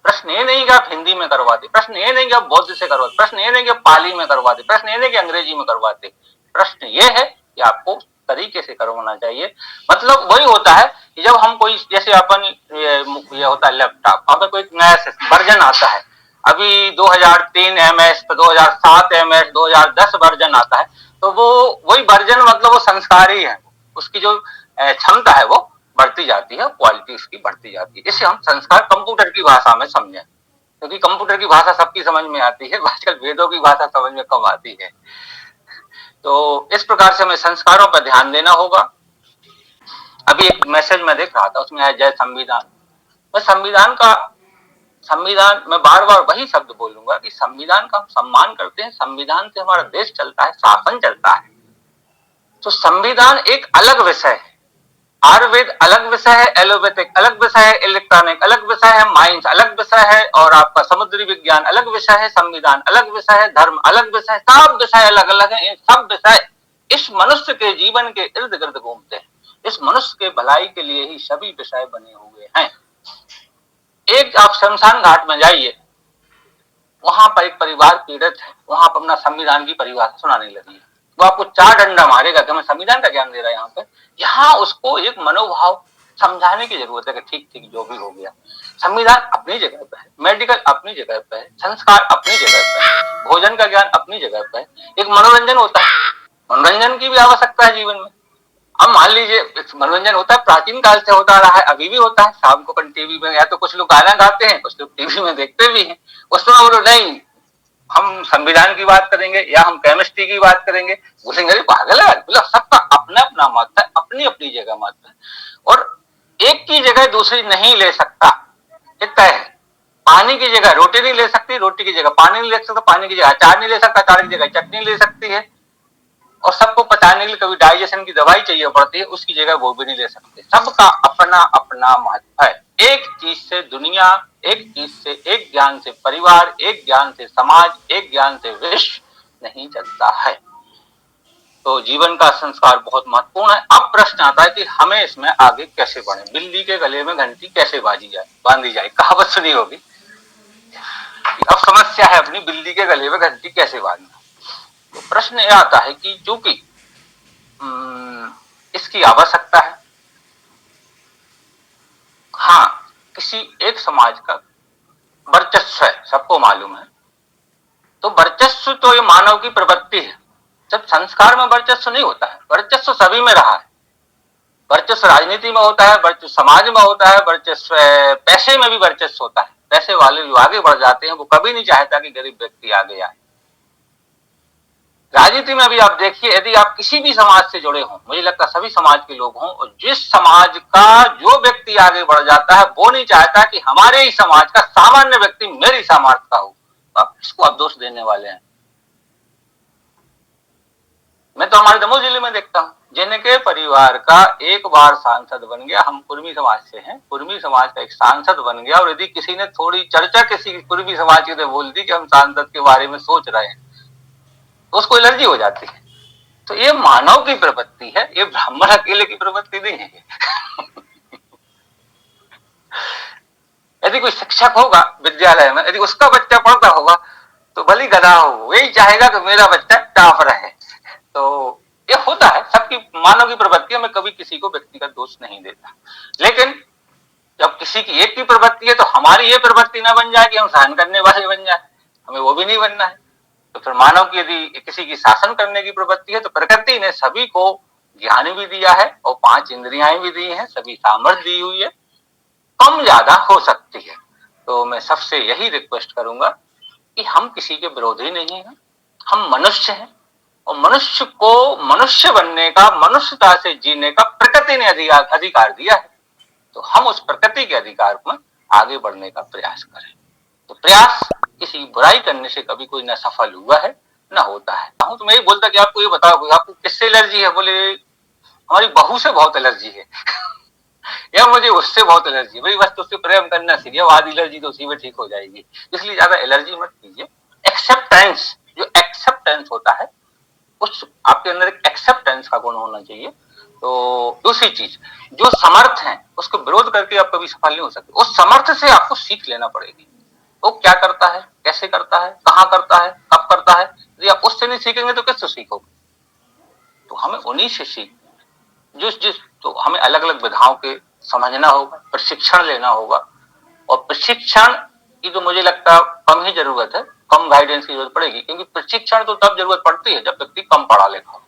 प्रश्न ये नहीं कि आप हिंदी में करवाते, प्रश्न ये नहीं कि आप बौद्ध से करवाते, प्रश्न ये नहीं कि आप पाली में करवाते, प्रश्न ये नहीं कि अंग्रेजी में करवाते। प्रश्न ये है कि आपको तरीके से करवाना चाहिए। मतलब वही होता है कि जब हम कोई, जैसे अपन ये होता है लैपटॉप, वहां पर कोई नया वर्जन आता है, अभी 2003 एमएस, 2007 एमएस, 2010 वर्जन आता है, तो वो वही वर्जन मतलब वो संस्कार ही है। उसकी जो क्षमता है वो बढ़ती जाती है, क्वालिटी उसकी बढ़ती जाती है। इसे हम संस्कार कंप्यूटर की भाषा में समझें, क्योंकि कंप्यूटर की भाषा सबकी समझ में आती है, आजकल वेदों की भाषा समझ में कम आती है। तो इस प्रकार से हमें संस्कारों पर ध्यान देना होगा। अभी एक मैसेज में देख रहा था, उसमें है जय संविधान। मैं बार बार वही शब्द बोलूंगा कि संविधान का हम सम्मान करते हैं। संविधान से हमारा देश चलता है, शासन चलता है। तो संविधान एक अलग विषय है, आयुर्वेद अलग विषय है, एलोपैथिक अलग विषय है, इलेक्ट्रॉनिक अलग विषय है, माइंस अलग विषय है, और आपका समुद्री विज्ञान अलग विषय है, संविधान अलग विषय है, धर्म अलग विषय है, सब विषय अलग अलग है। सब विषय इस मनुष्य के जीवन के इर्द गिर्द घूमते हैं। इस मनुष्य के भलाई के लिए ही सभी विषय बने हुए हैं। एक आप शमशान घाट में जाइए, वहां पर एक परिवार पीड़ित है, वहां पर अपना संविधान की परिभाषा सुनाने लगी है, वो आपको 4 डंडा मारेगा कि हमें संविधान का ज्ञान दे रहा है। यहाँ पे यहाँ उसको एक मनोभाव समझाने की जरूरत है कि ठीक ठीक जो भी हो गया, संविधान अपनी जगह पे है, मेडिकल अपनी जगह पे है, संस्कार अपनी जगह पे है, भोजन का ज्ञान अपनी जगह पे है, एक मनोरंजन होता है, मनोरंजन की भी आवश्यकता है जीवन में। अब मान लीजिए मनोरंजन होता है, प्राचीन काल से होता रहा है, अभी भी होता है, शाम को टीवी में या तो कुछ लोग गाना गाते हैं, कुछ लोग टीवी में देखते भी हैं, उसमें बोलो नहीं हम संविधान की बात करेंगे या हम केमिस्ट्री की बात करेंगे, बोलेंगे पागल है, मतलब सबका अपना अपना मत है, अपनी अपनी जगह मत है, और एक की जगह दूसरी नहीं ले सकता, इतना है। पानी की जगह रोटी नहीं ले सकती, रोटी की जगह पानी नहीं ले सकता, पानी की जगह अचार नहीं ले सकता, अचार की जगह चटनी ले सकती है, और सबको पचाने के लिए कभी डाइजेशन की दवाई चाहिए पड़ती है, उसकी जगह वो भी नहीं ले सकते। सबका अपना अपना महत्व है। एक चीज से दुनिया, एक चीज से, एक ज्ञान से परिवार, एक ज्ञान से समाज, एक ज्ञान से विश्व नहीं चलता है। तो जीवन का संस्कार बहुत महत्वपूर्ण है। अब प्रश्न आता है कि हमें इसमें आगे कैसे बढ़े, बिल्ली के गले में घंटी कैसे बांधी जाए, कहावत सुनी होगी। अब समस्या है अपनी, बिल्ली के गले में घंटी कैसे बांधना। तो प्रश्न यह आता है कि चूंकि इसकी आवश्यकता है, हाँ किसी एक समाज का वर्चस्व है, सबको मालूम है, तो वर्चस्व तो ये मानव की प्रवृत्ति है। जब संस्कार में वर्चस्व नहीं होता है, वर्चस्व सभी में रहा है, वर्चस्व राजनीति में होता है, वर्चस्व समाज में होता है, वर्चस्व पैसे में भी वर्चस्व होता है। पैसे वाले जो आगे बढ़ जाते हैं वो कभी नहीं चाहता कि गरीब व्यक्ति आगे आए। राजनीति में भी आप देखिए, यदि आप किसी भी समाज से जुड़े हों, मुझे लगता है सभी समाज के लोग हों, और जिस समाज का जो व्यक्ति आगे बढ़ जाता है वो नहीं चाहता कि हमारे ही समाज का सामान्य व्यक्ति मेरी सामर्थ्य का हो, आप इसको आप दोष देने वाले हैं। मैं तो हमारे दमोह जिले में देखता हूं, जिनके परिवार का एक बार सांसद बन गया, हम कुर्मी समाज से हैं, कुर्मी समाज का एक सांसद बन गया, और यदि किसी ने थोड़ी चर्चा किसी कुर्मी समाज की बोल दी कि हम सांसद के बारे में सोच रहे हैं, तो उसको एलर्जी हो जाती है। तो ये मानव की प्रवृत्ति है, ये ब्राह्मण अकेले की प्रवृत्ति नहीं है। यदि कोई शिक्षक होगा विद्यालय में, यदि उसका बच्चा पढ़ता होगा तो भली गधा हो, यही चाहेगा कि मेरा बच्चा टॉप रहे। तो ये होता है, सबकी मानव की प्रवृत्ति है, मैं कभी किसी को व्यक्तिगत दोष नहीं देता। लेकिन जब किसी की एक की प्रवृत्ति है तो हमारी ये प्रवृत्ति ना बन जाए कि हम सहन करने वाले बन जाए, हमें वो भी नहीं बनना है। तो फिर मानव की यदि किसी की शासन करने की प्रवृत्ति है तो प्रकृति ने सभी को ज्ञान भी दिया है और 5 इंद्रियां भी दी हैं, सभी सामर्थ्य दी हुई है, कम ज्यादा हो सकती है। तो मैं सबसे यही रिक्वेस्ट करूंगा कि हम किसी के विरोधी नहीं हैं, हम मनुष्य हैं, और मनुष्य को मनुष्य बनने का, मनुष्यता से जीने का प्रकृति ने अधिकार दिया है। तो हम उस प्रकृति के अधिकार में आगे बढ़ने का प्रयास करें। तो प्रयास किसी बुराई करने से कभी कोई न सफल हुआ है न होता है। तो मैं ये बोलता कि आपको ये बताओ आपको किससे एलर्जी है, बोले हमारी बहू से बहुत एलर्जी है या मुझे उससे बहुत एलर्जी है। भाई बस तो उससे प्रेम करना सीखिए, आधी एलर्जी तो उसी में ठीक हो जाएगी, इसलिए ज्यादा एलर्जी मत कीजिए। एक्सेप्टेंस, जो एक्सेप्टेंस होता है, उस आपके अंदर एक एक्सेप्टेंस का गुण होना चाहिए। तो दूसरी चीज, जो समर्थ है उसको विरोध करके आप कभी सफल नहीं हो सकते, उस समर्थ से आपको सीख लेना पड़ेगी। वो क्या करता है, कैसे करता है, कहाँ करता है, कब करता है, यदि आप उससे नहीं सीखेंगे तो किससे सीखोगे। तो हमें उन्हीं से सीख, जिस तो हमें अलग अलग विधाओं के समझना होगा, प्रशिक्षण लेना होगा, और प्रशिक्षण की तो मुझे लगता है कम ही जरूरत है, कम गाइडेंस की जरूरत पड़ेगी, क्योंकि प्रशिक्षण तो तब जरूरत पड़ती है जब व्यक्ति कम पढ़ा लिखा हो।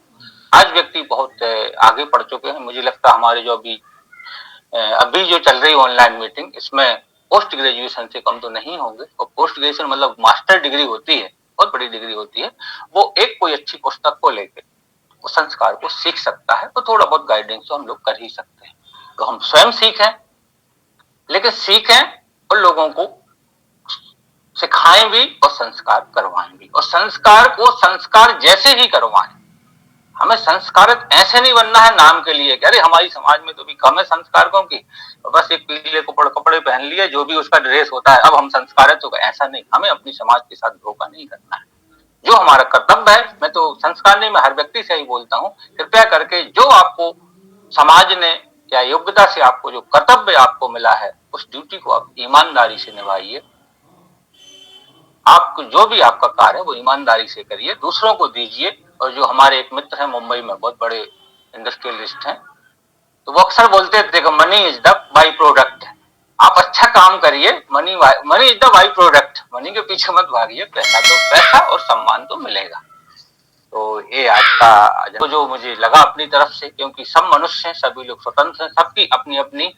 आज व्यक्ति बहुत आगे बढ़ चुके हैं, मुझे लगता है हमारे जो अभी जो चल रही ऑनलाइन मीटिंग, इसमें पोस्ट ग्रेजुएशन से कम तो नहीं होंगे, और पोस्ट ग्रेजुएशन मतलब मास्टर डिग्री होती है, बहुत बड़ी डिग्री होती है। वो एक कोई अच्छी पुस्तक को लेकर उस संस्कार को सीख सकता है, तो थोड़ा बहुत गाइडेंस तो हम लोग कर ही सकते हैं। तो हम स्वयं सीखें, लेकिन सीखें और लोगों को सिखाएं भी और संस्कार करवाएं भी, और संस्कार को संस्कार जैसे ही करवाएं। हमें संस्कारित ऐसे नहीं बनना है नाम के लिए कि अरे हमारी समाज में तो भी कम है संस्कारकों की, बस एक पीले कपड़े पहन लिए, जो भी उसका ड्रेस होता है अब हम संस्कारित हो गए, ऐसा नहीं। हमें अपनी समाज के साथ धोखा नहीं करना है, जो हमारा कर्तव्य है। मैं तो संस्कार नहीं, मैं हर व्यक्ति से ही बोलता हूँ, कृपया करके जो आपको समाज ने या योग्यता से आपको जो कर्तव्य आपको मिला है, उस ड्यूटी को आप ईमानदारी से निभाइए। आपको जो भी आपका कार्य है वो ईमानदारी से करिए, दूसरों को दीजिए। और जो हमारे एक मित्र हैं मुंबई में, बहुत बड़े इंडस्ट्रियलिस्ट हैं, तो वो अक्सर बोलते थे कि money is the by product. आप अच्छा काम करिए, money is the by product, money के पीछे मत भागिए, पैसा और सम्मान तो मिलेगा। तो ये आज का तो जो मुझे लगा अपनी तरफ से, क्योंकि सब मनुष्य हैं, सभी लोग स्वतंत्र हैं, सबकी अपनी अपनी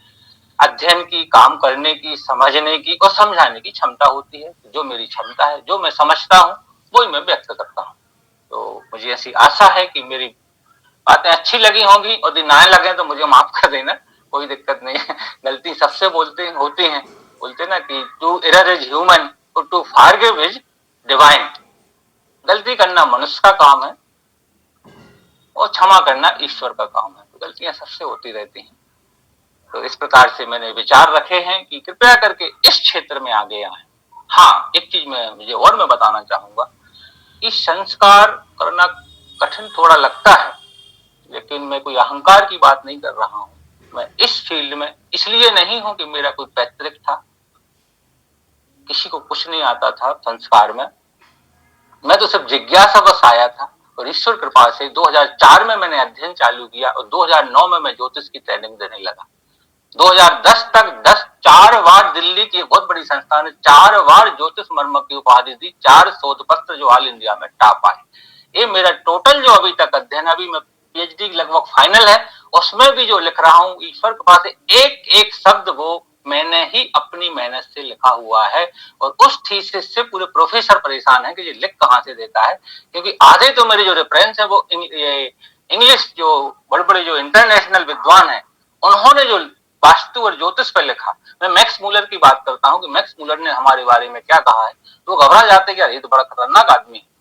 अध्ययन की, काम करने की, समझने की और समझाने की क्षमता होती है। जो मेरी क्षमता है, जो मैं समझता हूँ, वही मैं व्यक्त करता हूँ। तो मुझे ऐसी आशा है कि मेरी बातें अच्छी लगी होंगी, और यदि ना लगे तो मुझे माफ कर देना, कोई दिक्कत नहीं है। गलती सबसे होती है। बोलते ना कि to err is human, to forgive is divine. गलती करना मनुष्य का काम है और क्षमा करना ईश्वर का काम है। तो गलतियां सबसे होती रहती हैं। तो इस प्रकार से मैंने विचार रखे हैं कि कृपया करके इस क्षेत्र में आगे आए। हाँ, एक चीज मुझे और मैं बताना चाहूंगा कि संस्कार करना कठिन थोड़ा लगता है, लेकिन मैं कोई अहंकार की बात नहीं कर रहा हूं। मैं इस फील्ड में इसलिए नहीं हूं कि मेरा कोई पैतृक था, किसी को कुछ नहीं आता था संस्कार में। मैं तो सिर्फ जिज्ञासा बस आया था, और ईश्वर कृपा से 2004 में मैंने अध्ययन चालू किया और 2009 में मैं ज्योतिष की ट्रेनिंग देने लगा। 2010 तक 4 बार दिल्ली की एक बहुत बड़ी संस्था ने 4 बार ज्योतिष मर्मज्ञ की उपाधि दी, 4 शोध पत्र जो ऑल इंडिया में टॉप आए। ये मेरा टोटल जो अभी तक अध्ययन, अभी मैं पीएचडी लगभग फाइनल है, उसमें भी जो लिख रहा हूँ, ईश्वर के पास एक एक शब्द वो मैंने ही अपनी मेहनत से लिखा हुआ है। और उस थीसिस से पूरे प्रोफेसर परेशान है कि ये लिख कहाँ से देता है, क्योंकि आधे तो मेरे जो रेफरेंस है वो इंग्लिश जो बड़े बड़े जो इंटरनेशनल विद्वान है, उन्होंने जो वास्तु और ज्योतिष पर लिखा। मैं मैक्स मूलर की बात करता हूँ कि मैक्स मूलर ने हमारे बारे में क्या कहा है, तो घबरा जाते कि ये तो बड़ा खतरनाक आदमी है।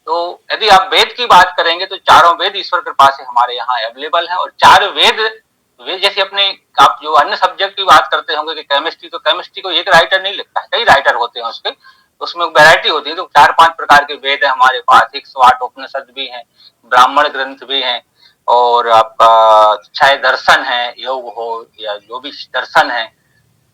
तो यदि आप वेद की बात करेंगे तो चारों वेद ईश्वर कृपा से हमारे यहाँ अवेलेबल हैं। और 4 वेद जैसे अपने आप जो अन्य सब्जेक्ट की बात करते होंगे कि केमिस्ट्री, तो केमिस्ट्री को एक राइटर नहीं लिखता है, कई राइटर होते हैं उसके, तो उसमें वैरायटी होती है। तो 4-5 प्रकार के वेद है हमारे पास, 108 उपनिषद भी हैं, ब्राह्मण ग्रंथ भी हैं, और आपका चाहे दर्शन है, योग हो या जो भी दर्शन है,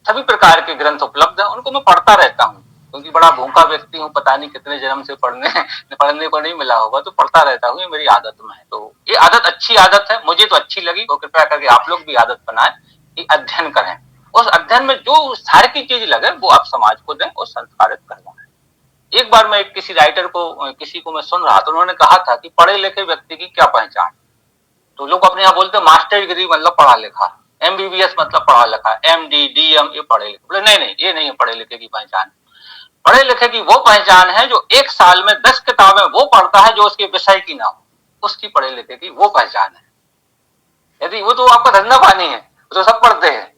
सभी प्रकार के ग्रंथ उपलब्ध हैं। उनको मैं पढ़ता रहता हूँ, क्योंकि बड़ा भूखा व्यक्ति हूँ, पता नहीं कितने जन्म से पढ़ने को नहीं मिला होगा, तो पढ़ता रहता हूँ, ये मेरी आदत में है। तो ये आदत अच्छी आदत है, मुझे तो अच्छी लगी, और कृपया करके आप लोग भी आदत बनाएं कि अध्ययन करें। उस अध्ययन में जो सारी की चीज लगे वो आप समाज को दें और संस्कारित करवाएं। एक बार मैं किसी राइटर को, किसी को मैं सुन रहा था, उन्होंने कहा था कि पढ़े लिखे व्यक्ति की क्या पहचान। तो लोग अपने यहाँ बोलते मास्टर डिग्री मतलब पढ़ा लिखा, एमबीबीएस मतलब पढ़ा लिखा, एमडी डीएम ये पढ़े लिखे। बोले नहीं, ये नहीं है पढ़े लिखे की पहचान। पढ़े लिखे की वो पहचान है जो 1 साल में 10 किताबें वो पढ़ता है जो उसके विषय की ना हो, उसकी पढ़े लिखे की वो पहचान है। यदि वो तो आपका धंधा पानी है, तो सब पढ़ते हैं।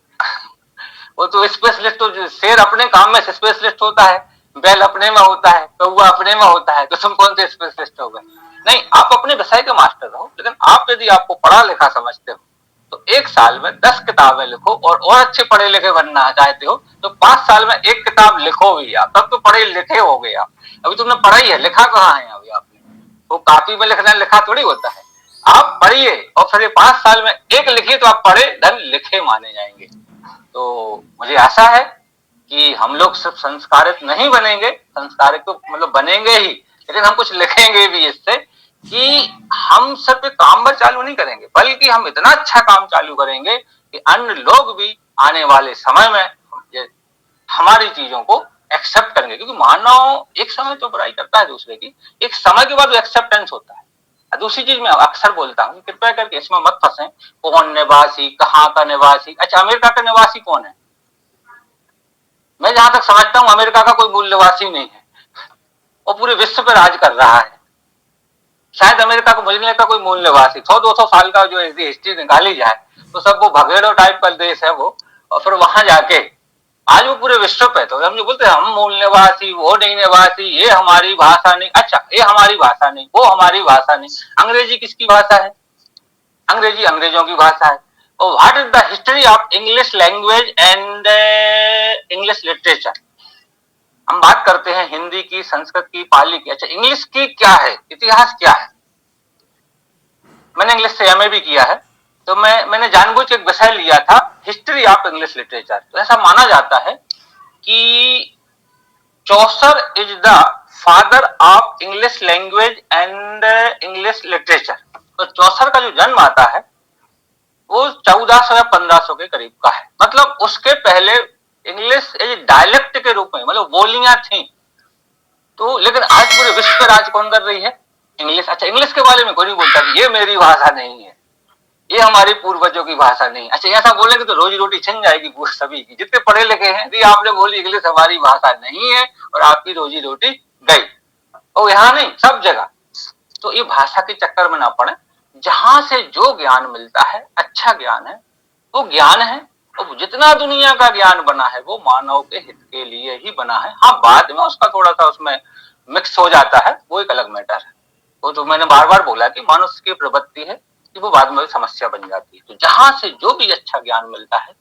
वो तो स्पेशलिस्ट, तो शेर अपने काम में स्पेशलिस्ट होता है, बैल अपने में होता है, कौवा अपने में होता है, तो तुम कौन से स्पेशलिस्ट हो गए? नहीं, आप अपने विषय के मास्टर रहो, लेकिन आप यदि आपको पढ़ा लिखा समझते हो तो 1 साल में 10 किताबें लिखो, और अच्छे पढ़े लिखे बनना चाहते हो तो 5 साल में 1 किताब लिखो भी आप, तब तो पढ़े लिखे हो गए आप। अभी तुमने पढ़ाई है, लिखा कहाँ है अभी आपने? वो कापी में लिखना लिखा थोड़ी होता है। आप पढ़िए और फिर 5 साल में 1 लिखिए, तो आप पढ़े धन लिखे माने जाएंगे। तो मुझे आशा है कि हम लोग सिर्फ संस्कारित नहीं बनेंगे, संस्कारित तो मतलब बनेंगे ही, लेकिन हम कुछ लिखेंगे भी इससे, कि हम सिर्फ काम पर चालू नहीं करेंगे, बल्कि हम इतना अच्छा काम चालू करेंगे कि अन्य लोग भी आने वाले समय में हमारी चीजों को एक्सेप्ट करेंगे। क्योंकि मानव एक समय तो बुराई करता है दूसरे की, एक समय के बाद एक्सेप्टेंस होता है। दूसरी चीज मैं अक्सर बोलता हूँ, कृपया करके इसमें मत फंसे, कौन निवासी, कहाँ का निवासी। अच्छा, अमेरिका का निवासी कौन है? मैं जहां तक समझता हूँ अमेरिका का कोई मूल निवासी नहीं है, वो पूरे विश्व पर राज कर रहा है। शायद अमेरिका को मिलने का कोई मूल निवासी 100-200 साल का जो हिस्ट्री निकाली जाए तो सब वो भगेड़ो टाइप का देश है वो, और फिर वहां जाके आज वो पूरे विश्व पे, तो हम जो बोलते हैं हम मूल निवासी, वो नहीं निवासी, ये हमारी भाषा नहीं। अच्छा, ये हमारी भाषा नहीं, वो हमारी भाषा नहीं। अंग्रेजी किसकी भाषा है? अंग्रेजी अंग्रेजों की भाषा है। और what is the history of English language and English literature? हम बात करते हैं हिंदी की, संस्कृत की, पाली की। अच्छा, इंग्लिश की क्या है, इतिहास क्या है? मैंने इंग्लिश से एमए भी किया है, तो मैंने जानबूझ के एक विषय लिया था, हिस्ट्री ऑफ इंग्लिश लिटरेचर। तो ऐसा माना जाता है कि Chaucer is the father of English language and English literature. तो चौसर का जो जन्म आता है वो 1400 या 1500 के करीब का है। मतलब उसके पहले इंग्लिश एक डायलेक्ट के रूप में मतलब बोलियां थी। तो लेकिन आज पूरे विश्व पे राज कौन कर रही है? इंग्लिश। अच्छा, इंग्लिश के बारे में कोई नहीं बोलता ये मेरी भाषा नहीं है, ये हमारे पूर्वजों की भाषा नहीं। अच्छा, ऐसा बोलेंगे तो रोजी रोटी छिन जाएगी पूरे सभी की, जितने पढ़े लिखे हैं। यदि आपने बोली इंग्लिश हमारी भाषा नहीं है और आपकी रोजी रोटी गई। और यहाँ नहीं, सब जगह। तो ये भाषा के चक्कर में ना पड़े। जहां से जो ज्ञान मिलता है, अच्छा ज्ञान है, वो ज्ञान है। और जितना दुनिया का ज्ञान बना है वो मानव के हित के लिए ही बना है। हाँ, बाद में उसका थोड़ा सा उसमें मिक्स हो जाता है, वो एक अलग मैटर है। वो तो मैंने बार बार बोला कि मनुष्य की प्रवृत्ति है कि वो बाद में समस्या बन जाती है। तो जहां से जो भी अच्छा ज्ञान मिलता है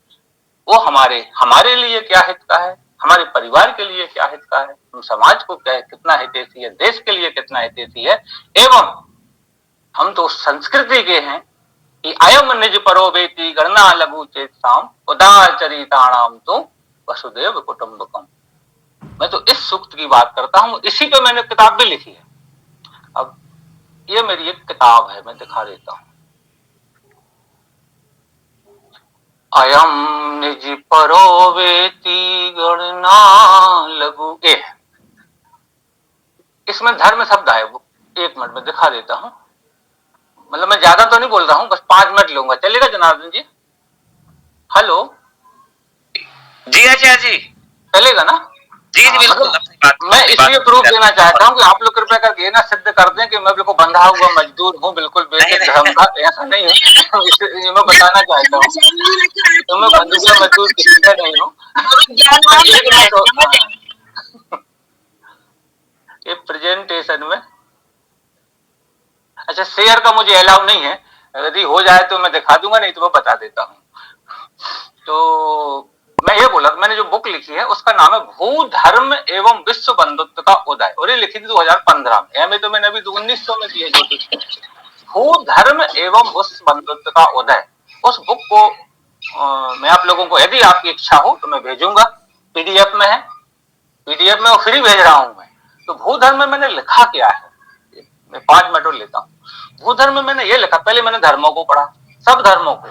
वो हमारे लिए क्या हित का है, हमारे परिवार के लिए क्या हित का है, हम समाज को क्या कितना हितैषी है, देश के लिए कितना हितैषी है। एवं हम तो संस्कृति के हैं कि अयम निज परो बेति गणना लघु चेतसाम उदाचरिताणाम तो वसुदेव कुटुंबकम। मैं तो इस सूक्त की बात करता हूं, इसी पे मैंने किताब भी लिखी है। अब ये मेरी एक किताब है, मैं दिखा देता हूं। अयम निज परो वेति गणना लघु ए, इसमें धर्म शब्द है। वो 1 मिनट में दिखा देता हूं। मतलब मैं ज्यादा तो नहीं बोल रहा हूं, बस 5 मिनट लूंगा, चलेगा जनार्दन जी? हेलो जी आचार्य जी, चलेगा ना? जी जी बिल्कुल। मैं इसलिए प्रूफ देना चाहता हूँ कि आप लोग कृपया करके ना सिद्ध कर दें कि मैं बिल्कुल बंधा हुआ मजदूर हूँ, बिल्कुल बेसिक धर्म का ऐसा नहीं है। इसलिए मैं बताना चाहता हूँ तो मैं बंधुआ मजदूर किसी का नहीं हूँ। ये प्रेजेंटेशन में अच्छा शेयर का मुझे अलाउ नहीं है, यदि हो जाए तो मैं दिखा दूंगा, नहीं तो मैं बता देता हूँ। तो मैं ये बोला, मैंने जो बुक लिखी है उसका नाम है भू धर्म एवं विश्व बंधुत्व का उदय, और ये लिखी थी 2015 में। एमए तो मैंने अभी 1900 में की है। जो भू धर्म एवं विश्व बंधुत्व का उदय, उस बुक को मैं आप लोगों को, यदि आपकी इच्छा हो तो मैं भेजूंगा। पीडीएफ में है, पीडीएफ में फ्री भेज रहा हूं मैं। तो भू धर्म में मैंने लिखा क्या है, मैं 5 मिनट और लेता हूँ। भू धर्म में मैंने ये लिखा, पहले मैंने धर्मों को पढ़ा, सब धर्मों को,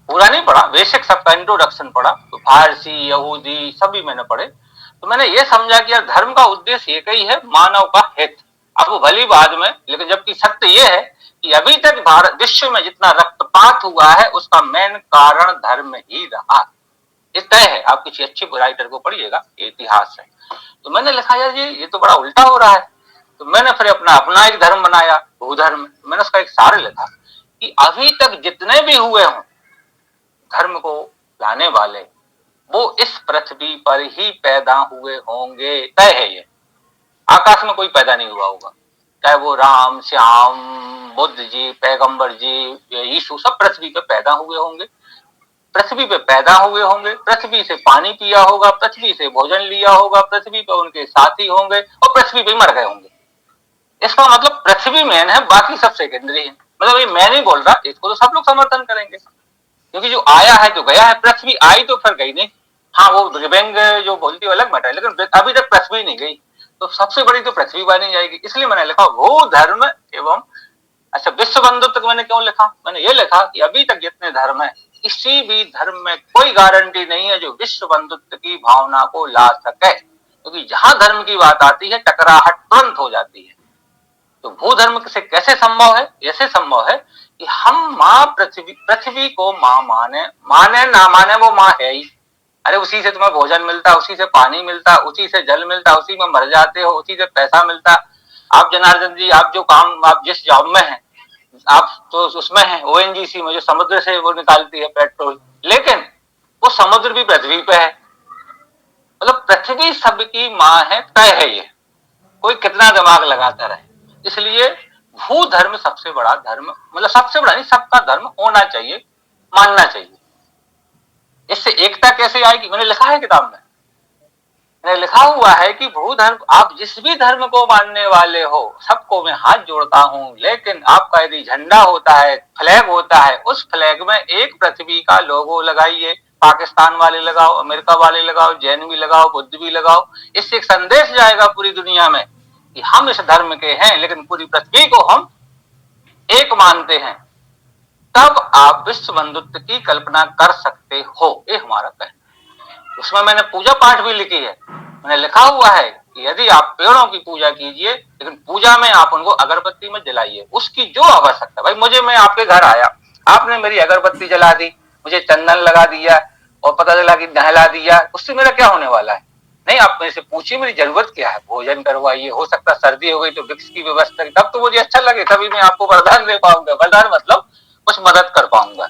पूरा नहीं पढ़ा, बेसिक सबका इंट्रोडक्शन पढ़ा। तो फारसी यहूदी सभी मैंने पढ़े। तो मैंने ये समझा कि यार धर्म का उद्देश्य एक ही है, मानव का हित। अब वो भली बाद में, लेकिन जबकि सत्य ये है कि अभी तक भारत विश्व में जितना रक्तपात हुआ है उसका मेन कारण धर्म ही रहा। ये तय है, आप किसी अच्छे राइटर को पढ़िएगा, ये इतिहास है। तो मैंने लिखा यार ये तो बड़ा उल्टा हो रहा है। तो मैंने फिर अपना एक धर्म बनाया, भू धर्म। मैंने उसका एक सार लिखा कि अभी तक जितने भी हुए हों धर्म को लाने वाले, वो इस पृथ्वी पर ही पैदा हुए होंगे, तय है ये। आकाश में कोई पैदा नहीं हुआ होगा, चाहे वो राम श्याम बुद्ध जी पैगंबर जी यीशु, सब पृथ्वी पे पैदा हुए होंगे, पृथ्वी पे पैदा हुए होंगे, पृथ्वी से पानी पिया होगा, पृथ्वी से भोजन लिया होगा, पृथ्वी पे उनके साथी होंगे और पृथ्वी पे मर गए होंगे। इसका मतलब पृथ्वी मेन है, बाकी सब सेकेंडरी है। मतलब ये मैं नहीं बोल रहा, इसको तो सब लोग समर्थन करेंगे, क्योंकि जो आया है जो गया है। पृथ्वी आई तो फिर गई नहीं। हाँ, वो रिबेंग जो बोलती है अलग मैटर है, लेकिन अभी तक पृथ्वी नहीं गई, तो सबसे बड़ी तो पृथ्वी बनी जाएगी। इसलिए मैंने लिखा वो धर्म एवं अच्छा विश्व बंधुत्व। मैंने क्यों लिखा? मैंने ये लिखा कि अभी तक जितने धर्म है, किसी भी धर्म में कोई गारंटी नहीं है जो विश्व बंधुत्व की भावना को ला सके, क्योंकि जहां धर्म की बात आती है टकराहट तुरंत हो जाती है। तो भू धर्म से कैसे संभव है? ऐसे संभव है कि हम माँ पृथ्वी को माँ माने ना माने, वो माँ है ही। अरे उसी से तुम्हें भोजन मिलता, उसी से पानी मिलता, उसी से जल मिलता, उसी में मर जाते हो, उसी से पैसा मिलता। आप जनार्दन जी, आप जो काम, आप जिस जॉब में हैं, आप तो उसमें हैं ओएनजीसी में, जो समुद्र से वो निकालती है पेट्रोल, लेकिन वो समुद्र भी पृथ्वी पे है। मतलब पृथ्वी सबकी माँ है, तय है ये, कोई कितना दिमाग लगाता रहे। इसलिए भू धर्म सबसे बड़ा धर्म, मतलब सबसे बड़ा नहीं, सबका धर्म होना चाहिए, मानना चाहिए। इससे एकता कैसे आएगी? मैंने लिखा है किताब में, मैंने लिखा हुआ है कि भू धर्म, आप जिस भी धर्म को मानने वाले हो सबको मैं हाथ जोड़ता हूं, लेकिन आपका यदि झंडा होता है, फ्लैग होता है, उस फ्लैग में एक पृथ्वी का लोगो लगाइए, पाकिस्तान वाले लगाओ, अमेरिका वाले लगाओ, जैन भी लगाओ, बुद्ध भी लगाओ। इससे एक संदेश जाएगा पूरी दुनिया में कि हम इस धर्म के हैं, लेकिन पूरी पृथ्वी को हम एक मानते हैं। तब आप विश्व बंधुत्व की कल्पना कर सकते हो, ये हमारा कहना है। उसमें मैंने पूजा पाठ भी लिखी है। मैंने लिखा हुआ है कि यदि आप पेड़ों की पूजा कीजिए, लेकिन पूजा में आप उनको अगरबत्ती में जलाइए, उसकी जो आवश्यकता। भाई मुझे, मैं आपके घर आया, आपने मेरी अगरबत्ती जला दी, मुझे चंदन लगा दिया और पता चला कि नहला दिया, उससे मेरा क्या होने वाला है? नहीं, आप मेरे से पूछिए मेरी जरूरत क्या है, भोजन करवाइए। हो सकता है सर्दी हो गई तो विक्स की व्यवस्था, तब तो मुझे अच्छा लगे, तभी मैं आपको वरदान दे पाऊंगा। वरदान मतलब कुछ मदद कर पाऊंगा।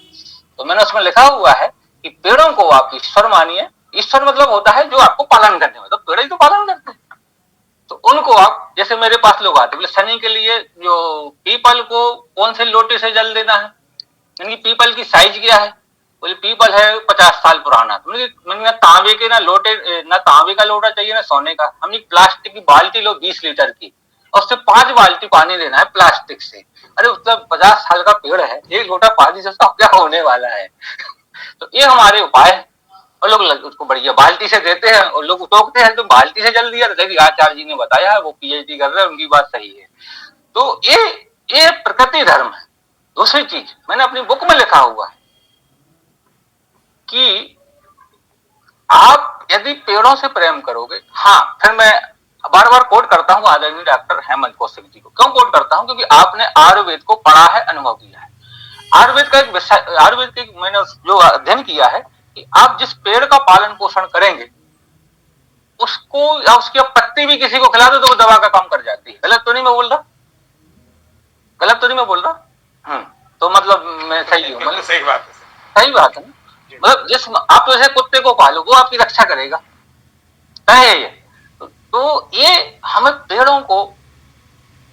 तो मैंने उसमें लिखा हुआ है कि पेड़ों को आप ईश्वर मानिए। ईश्वर मतलब होता है जो आपको पालन करने में, तो पेड़ ही तो पालन करते हैं। तो उनको आप, जैसे मेरे पास लोग आते बोले शनि के लिए जो पीपल को कौन से लोटे से जल देना है, यानी पीपल की साइज क्या है? बोले पीपल है 50 साल पुराना। मैंने तांबे के ना लोटे, ना तांबे का लोटा चाहिए ना सोने का, हमने प्लास्टिक की बाल्टी लो 20 लीटर की, और उससे 5 बाल्टी पानी देना है प्लास्टिक से। अरे मतलब 50 साल का पेड़ है, 1 लोटा पानी से उसका क्या होने वाला है? तो ये हमारे उपाय है। और लोग उसको बढ़िया बाल्टी से देते हैं और लोग टोकते हैं तो बाल्टी से जल दिया। तो देखिए आचार्य जी ने बताया है, वो पीएचडी कर रहे हैं, उनकी बात सही है। तो ये प्रकृति धर्म है। दूसरी चीज मैंने अपनी बुक में लिखा हुआ है कि आप यदि पेड़ों से प्रेम करोगे, हाँ, फिर मैं बार बार कोट करता हूं आदरणीय डॉक्टर हेमंत कौशिक जी को। क्यों कोट करता हूं? क्योंकि आपने आयुर्वेद को पढ़ा है, अनुभव किया है। आयुर्वेद का एक विषय, आयुर्वेद के मैंने जो अध्ययन किया है कि आप जिस पेड़ का पालन पोषण करेंगे उसको, या उसकी पत्ती भी किसी को खिला दो तो वो दवा का काम कर जाती है। गलत तो नहीं मैं बोल रहा? गलत तो नहीं मैं बोल रहा? तो मतलब मैं सही हूँ? मतलब सही बात है। सही बात है ना। मतलब जिस आप जैसे कुत्ते को पालो वो आपकी रक्षा करेगा, है ये। तो ये हमें पेड़ों को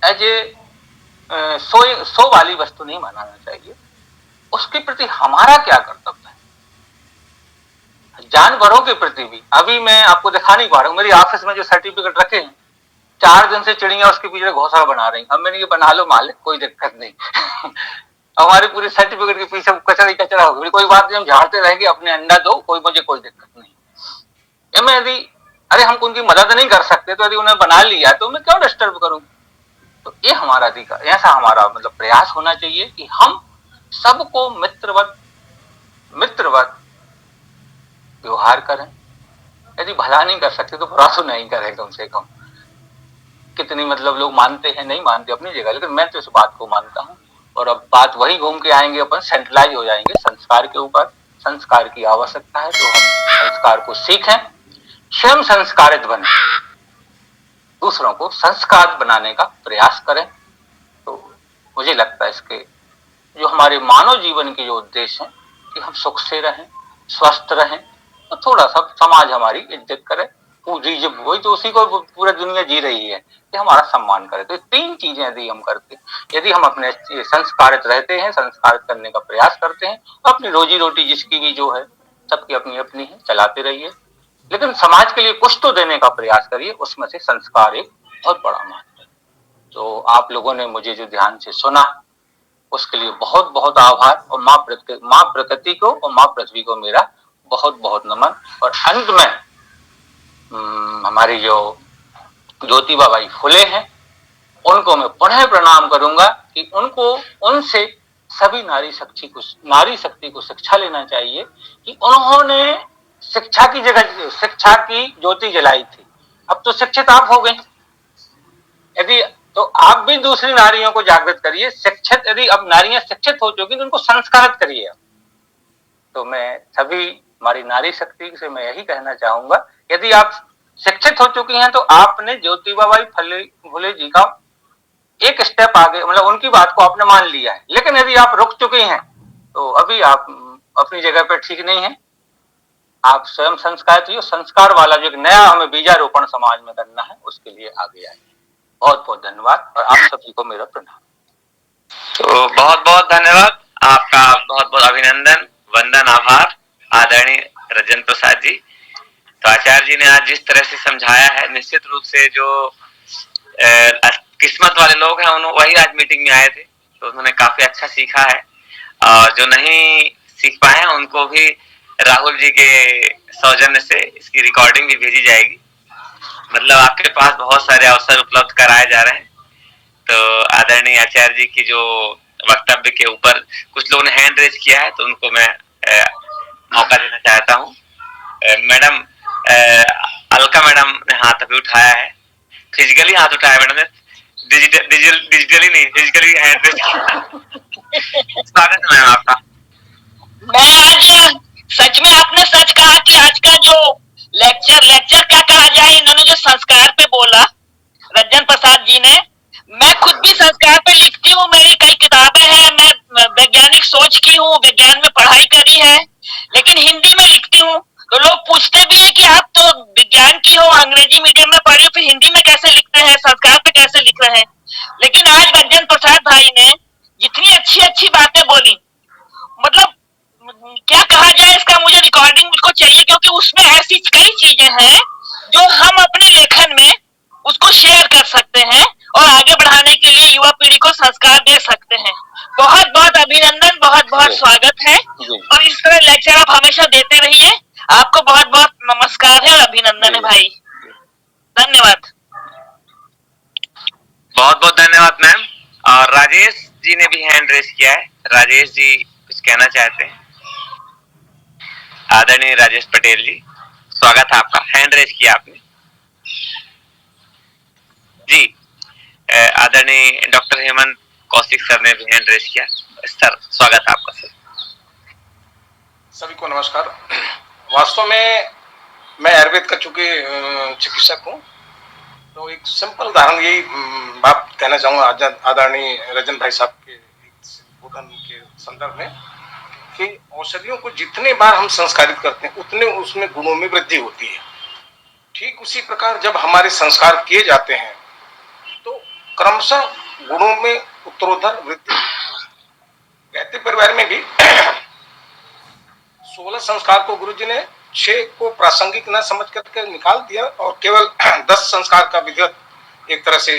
एज ए सो वाली वस्तु नहीं मानना चाहिए। उसके प्रति हमारा क्या कर्तव्य है, जानवरों के प्रति भी। अभी मैं आपको दिखा नहीं पा रहा हूँ, मेरी ऑफिस में जो सर्टिफिकेट रखे हैं, 4 दिन से चिड़िया उसके पीछे घोंसला बना रही। अब मैंने ये बना लो मालिक, कोई दिक्कत नहीं। हमारे पूरे सर्टिफिकेट के पीछे कचरा ही कचरा होगा। कोई बात नहीं, हम झाड़ते रहेंगे, अपने अंडा दो, मुझे कोई दिक्कत नहीं। यदि अरे हम उनकी मदद नहीं कर सकते तो यदि उन्हें बना लिया तो मैं क्यों डिस्टर्ब करूं? तो ये हमारा अधिकार, ऐसा हमारा मतलब प्रयास होना चाहिए कि हम सबको मित्रवत व्यवहार करें। यदि भला नहीं कर सकते तो बुरा तो नहीं करें कम से कम। कितनी मतलब लोग मानते हैं, नहीं मानते अपनी जगह, लेकिन मैं तो इस बात को मानता हूं। और अब बात वही घूम के आएंगे, अपन सेंट्रलाइज हो जाएंगे संस्कार के ऊपर। संस्कार की आवश्यकता है तो हम संस्कार को सीखें, स्वयं संस्कारित बने, दूसरों को संस्कार बनाने का प्रयास करें। तो मुझे लगता है इसके जो हमारे मानव जीवन के जो उद्देश्य हैं कि हम सुख से रहें, स्वस्थ रहें, तो थोड़ा सा समाज हमारी इज्जत करे, वही तो उसी को पूरा दुनिया जी रही है कि हमारा सम्मान करे। तो 3 चीजें यदि हम करते, यदि हम अपने संस्कारित रहते हैं, संस्कारित करने का प्रयास करते हैं, तो अपनी रोजी रोटी जिसकी भी जो है, सबकी अपनी अपनी है, चलाते रहिए, लेकिन समाज के लिए कुछ तो देने का प्रयास करिए। उसमें से संस्कार एक बहुत बड़ा महत्व है। तो आप लोगों ने मुझे जो ध्यान से सुना उसके लिए बहुत बहुत आभार। और माँ प्रकृति को और माँ पृथ्वी को मेरा बहुत बहुत नमन। और अंत में हमारी जो ज्योतिबा बाई फुले हैं उनको मैं पुनः प्रणाम करूंगा कि उनसे सभी नारी शक्ति को शिक्षा लेना चाहिए कि उन्होंने शिक्षा की जगह शिक्षा की ज्योति जलाई थी। अब तो शिक्षित आप हो गए, यदि तो आप भी दूसरी नारियों को जागृत करिए। शिक्षित, यदि अब नारियां शिक्षित हो चुकी तो उनको संस्कारित करिए। तो मैं सभी हमारी नारी शक्ति से मैं यही कहना चाहूंगा, यदि आप शिक्षित हो चुकी हैं तो आपने ज्योतिबा बाई फुले जी का एक स्टेप आगे, मतलब उनकी बात को आपने मान लिया है। लेकिन यदि आप रुक चुकी हैं तो अभी आप अपनी जगह पर ठीक नहीं है। आप स्वयं संस्कारित हुई, संस्कार वाला जो एक नया हमें बीजारोपण समाज में करना है उसके लिए आगे आइए। बहुत बहुत धन्यवाद और आप सभी को मेरा प्रणाम। तो बहुत बहुत धन्यवाद आपका, बहुत बहुत अभिनंदन, वंदन, आभार आदरणीय रजन प्रसाद जी। तो आचार्य जी ने आज जिस तरह से समझाया है, निश्चित रूप से जो किस्मत वाले लोग हैं वही आज मीटिंग में आए थे, तो उन्होंने काफी अच्छा सीखा है। और जो नहीं सीख पाए हैं उनको भी राहुल जी के सौजन्य से इसकी रिकॉर्डिंग भी भेजी जाएगी। मतलब आपके पास बहुत सारे अवसर उपलब्ध कराए जा रहे हैं। तो आदरणीय आचार्य जी की जो वक्तव्य के ऊपर कुछ लोगों ने हैंड रेज किया है, तो उनको मैं मौका देना चाहता हूँ। मैडम अलका मैडम ने हाथ अभी उठाया है, फिजिकली हाथ उठाया मैडम ने, डिजिटली नहीं, फिजिकली हैंड रेज किया। स्वागत है मैम आपका। मैं आज सच में आपने सच कहा कि आज का जो लेक्चर क्या कहा जाए, इन्होंने जो संस्कार पे बोला रंजन प्रसाद जी ने, मैं खुद भी संस्कार पे लिखती हूँ, मेरी कई किताबें हैं, मैं वैज्ञानिक सोच की हूँ, विज्ञान में पढ़ाई करी है, लेकिन हिंदी में लिखती हूँ। तो लोग पूछते भी है कि आप तो विज्ञान की हो, अंग्रेजी मीडियम में पढ़े हो, फिर हिंदी में कैसे लिखते हैं, संस्कार पे कैसे लिख रहे हैं। लेकिन आज रंजन प्रसाद भाई ने जितनी अच्छी अच्छी बातें बोली, मतलब क्या कहा जाए इसका, मुझे रिकॉर्डिंग मुझको चाहिए, क्योंकि उसमें ऐसी कई चीजें हैं जो हम अपने लेखन में उसको शेयर कर सकते हैं और आगे बढ़ाने के लिए युवा पीढ़ी को संस्कार दे सकते हैं। बहुत बहुत अभिनंदन, बहुत बहुत स्वागत है, और इस तरह लेक्चर आप हमेशा देते रहिए। आपको बहुत बहुत नमस्कार है और अभिनंदन है भाई, धन्यवाद। बहुत बहुत धन्यवाद मैम। और राजेश जी ने भी हैंड रेज किया है। राजेश जी कुछ कहना चाहते हैं? आदरणीय राजेश पटेल जी, स्वागत है आपका, हैंड रेज किया आपने जी। आदरणीय डॉक्टर हेमंत कौशिक सर ने भी हैंड रेज किया। सर स्वागत है आपका। सर सभी को नमस्कार। वास्तव में मैं आयुर्वेद का चूंकि चिकित्सक हूँ, तो एक सिंपल उदाहरण यही बात कहना चाहूँगा आदरणीय रजन भाई साहब के संबोधन के संदर्भ में, कि औषधियों को जितने बार हम संस्कारित करते हैं उतने उसमें गुणों में वृद्धि होती है। ठीक उसी प्रकार जब हमारे संस्कार किए जाते हैं तो क्रमशः गुणों में उत्तरोत्तर वृद्धि। कहते परिवार में भी 16 संस्कार को गुरुजी ने 6 को प्रासंगिक न समझ करके निकाल दिया और केवल 10 संस्कार का विधिवत एक तरह से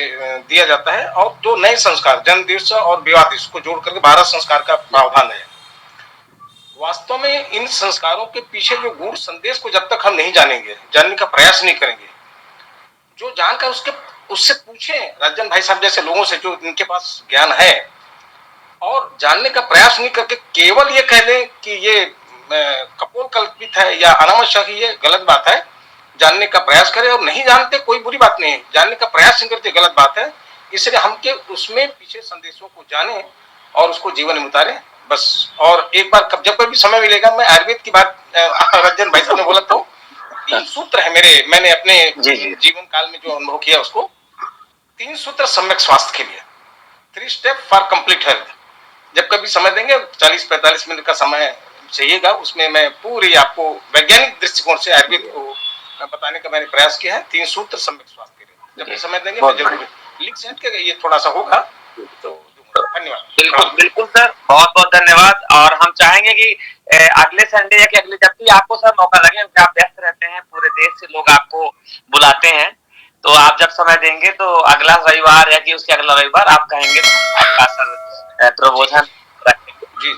दिया जाता है, और 2 नए संस्कार जन्म दिवस और विवाह दिवस को जोड़ करके 12 संस्कार का प्रावधान है। वास्तव में इन संस्कारों के पीछे जो गूढ़ संदेश को जब तक हम नहीं जानेंगे, जानने का प्रयास नहीं करेंगे, जो जानकर उससे पूछे रंजन भाई साहब जैसे लोगों से जो इनके पास ज्ञान है, और जानने का प्रयास नहीं करके केवल ये कह लें कि ये कपोल कल्पित है या अनावश्यक ये गलत बात है, जानने का प्रयास करें। और नहीं जानते कोई बुरी बात नहीं है, जानने का प्रयास नहीं करते गलत बात है। इसलिए हम के उसमें पीछे संदेशों को जाने और उसको जीवन में उतारें बस। और एक बार जब कभी समय मिलेगा, मैं आयुर्वेद की बात रंजन भाई साहब ने बोला, तो 3 सूत्र है मैंने अपने जीवन काल में जो अनुभव किया उसको, 3 सूत्र सम्यक स्वास्थ्य के लिए, 3 स्टेप फॉर कंप्लीट हेल्थ। जब कभी समय देंगे 40-45 मिनट का समय चाहिएगा, उसमें मैं पूरी आपको वैज्ञानिक दृष्टिकोण से आयुर्वेद को बताने का मैंने प्रयास किया है। 3 सूत्र सम्यक स्वास्थ्य के लिए, जब भी समय देंगे मैं जरूर लिख सेट के, ये थोड़ा सा होगा तो धन्यवाद। बिल्कुल बिल्कुल सर, बहुत बहुत धन्यवाद। और हम चाहेंगे कि अगले संडे या कि अगले, जब भी आपको सर मौका लगे, आप व्यस्त रहते हैं, पूरे देश से लोग आपको बुलाते हैं, तो आप जब समय देंगे तो अगला रविवार या कि उसके अगला रविवार आप कहेंगे तो आपका सर प्रबोधन रखेंगे। जी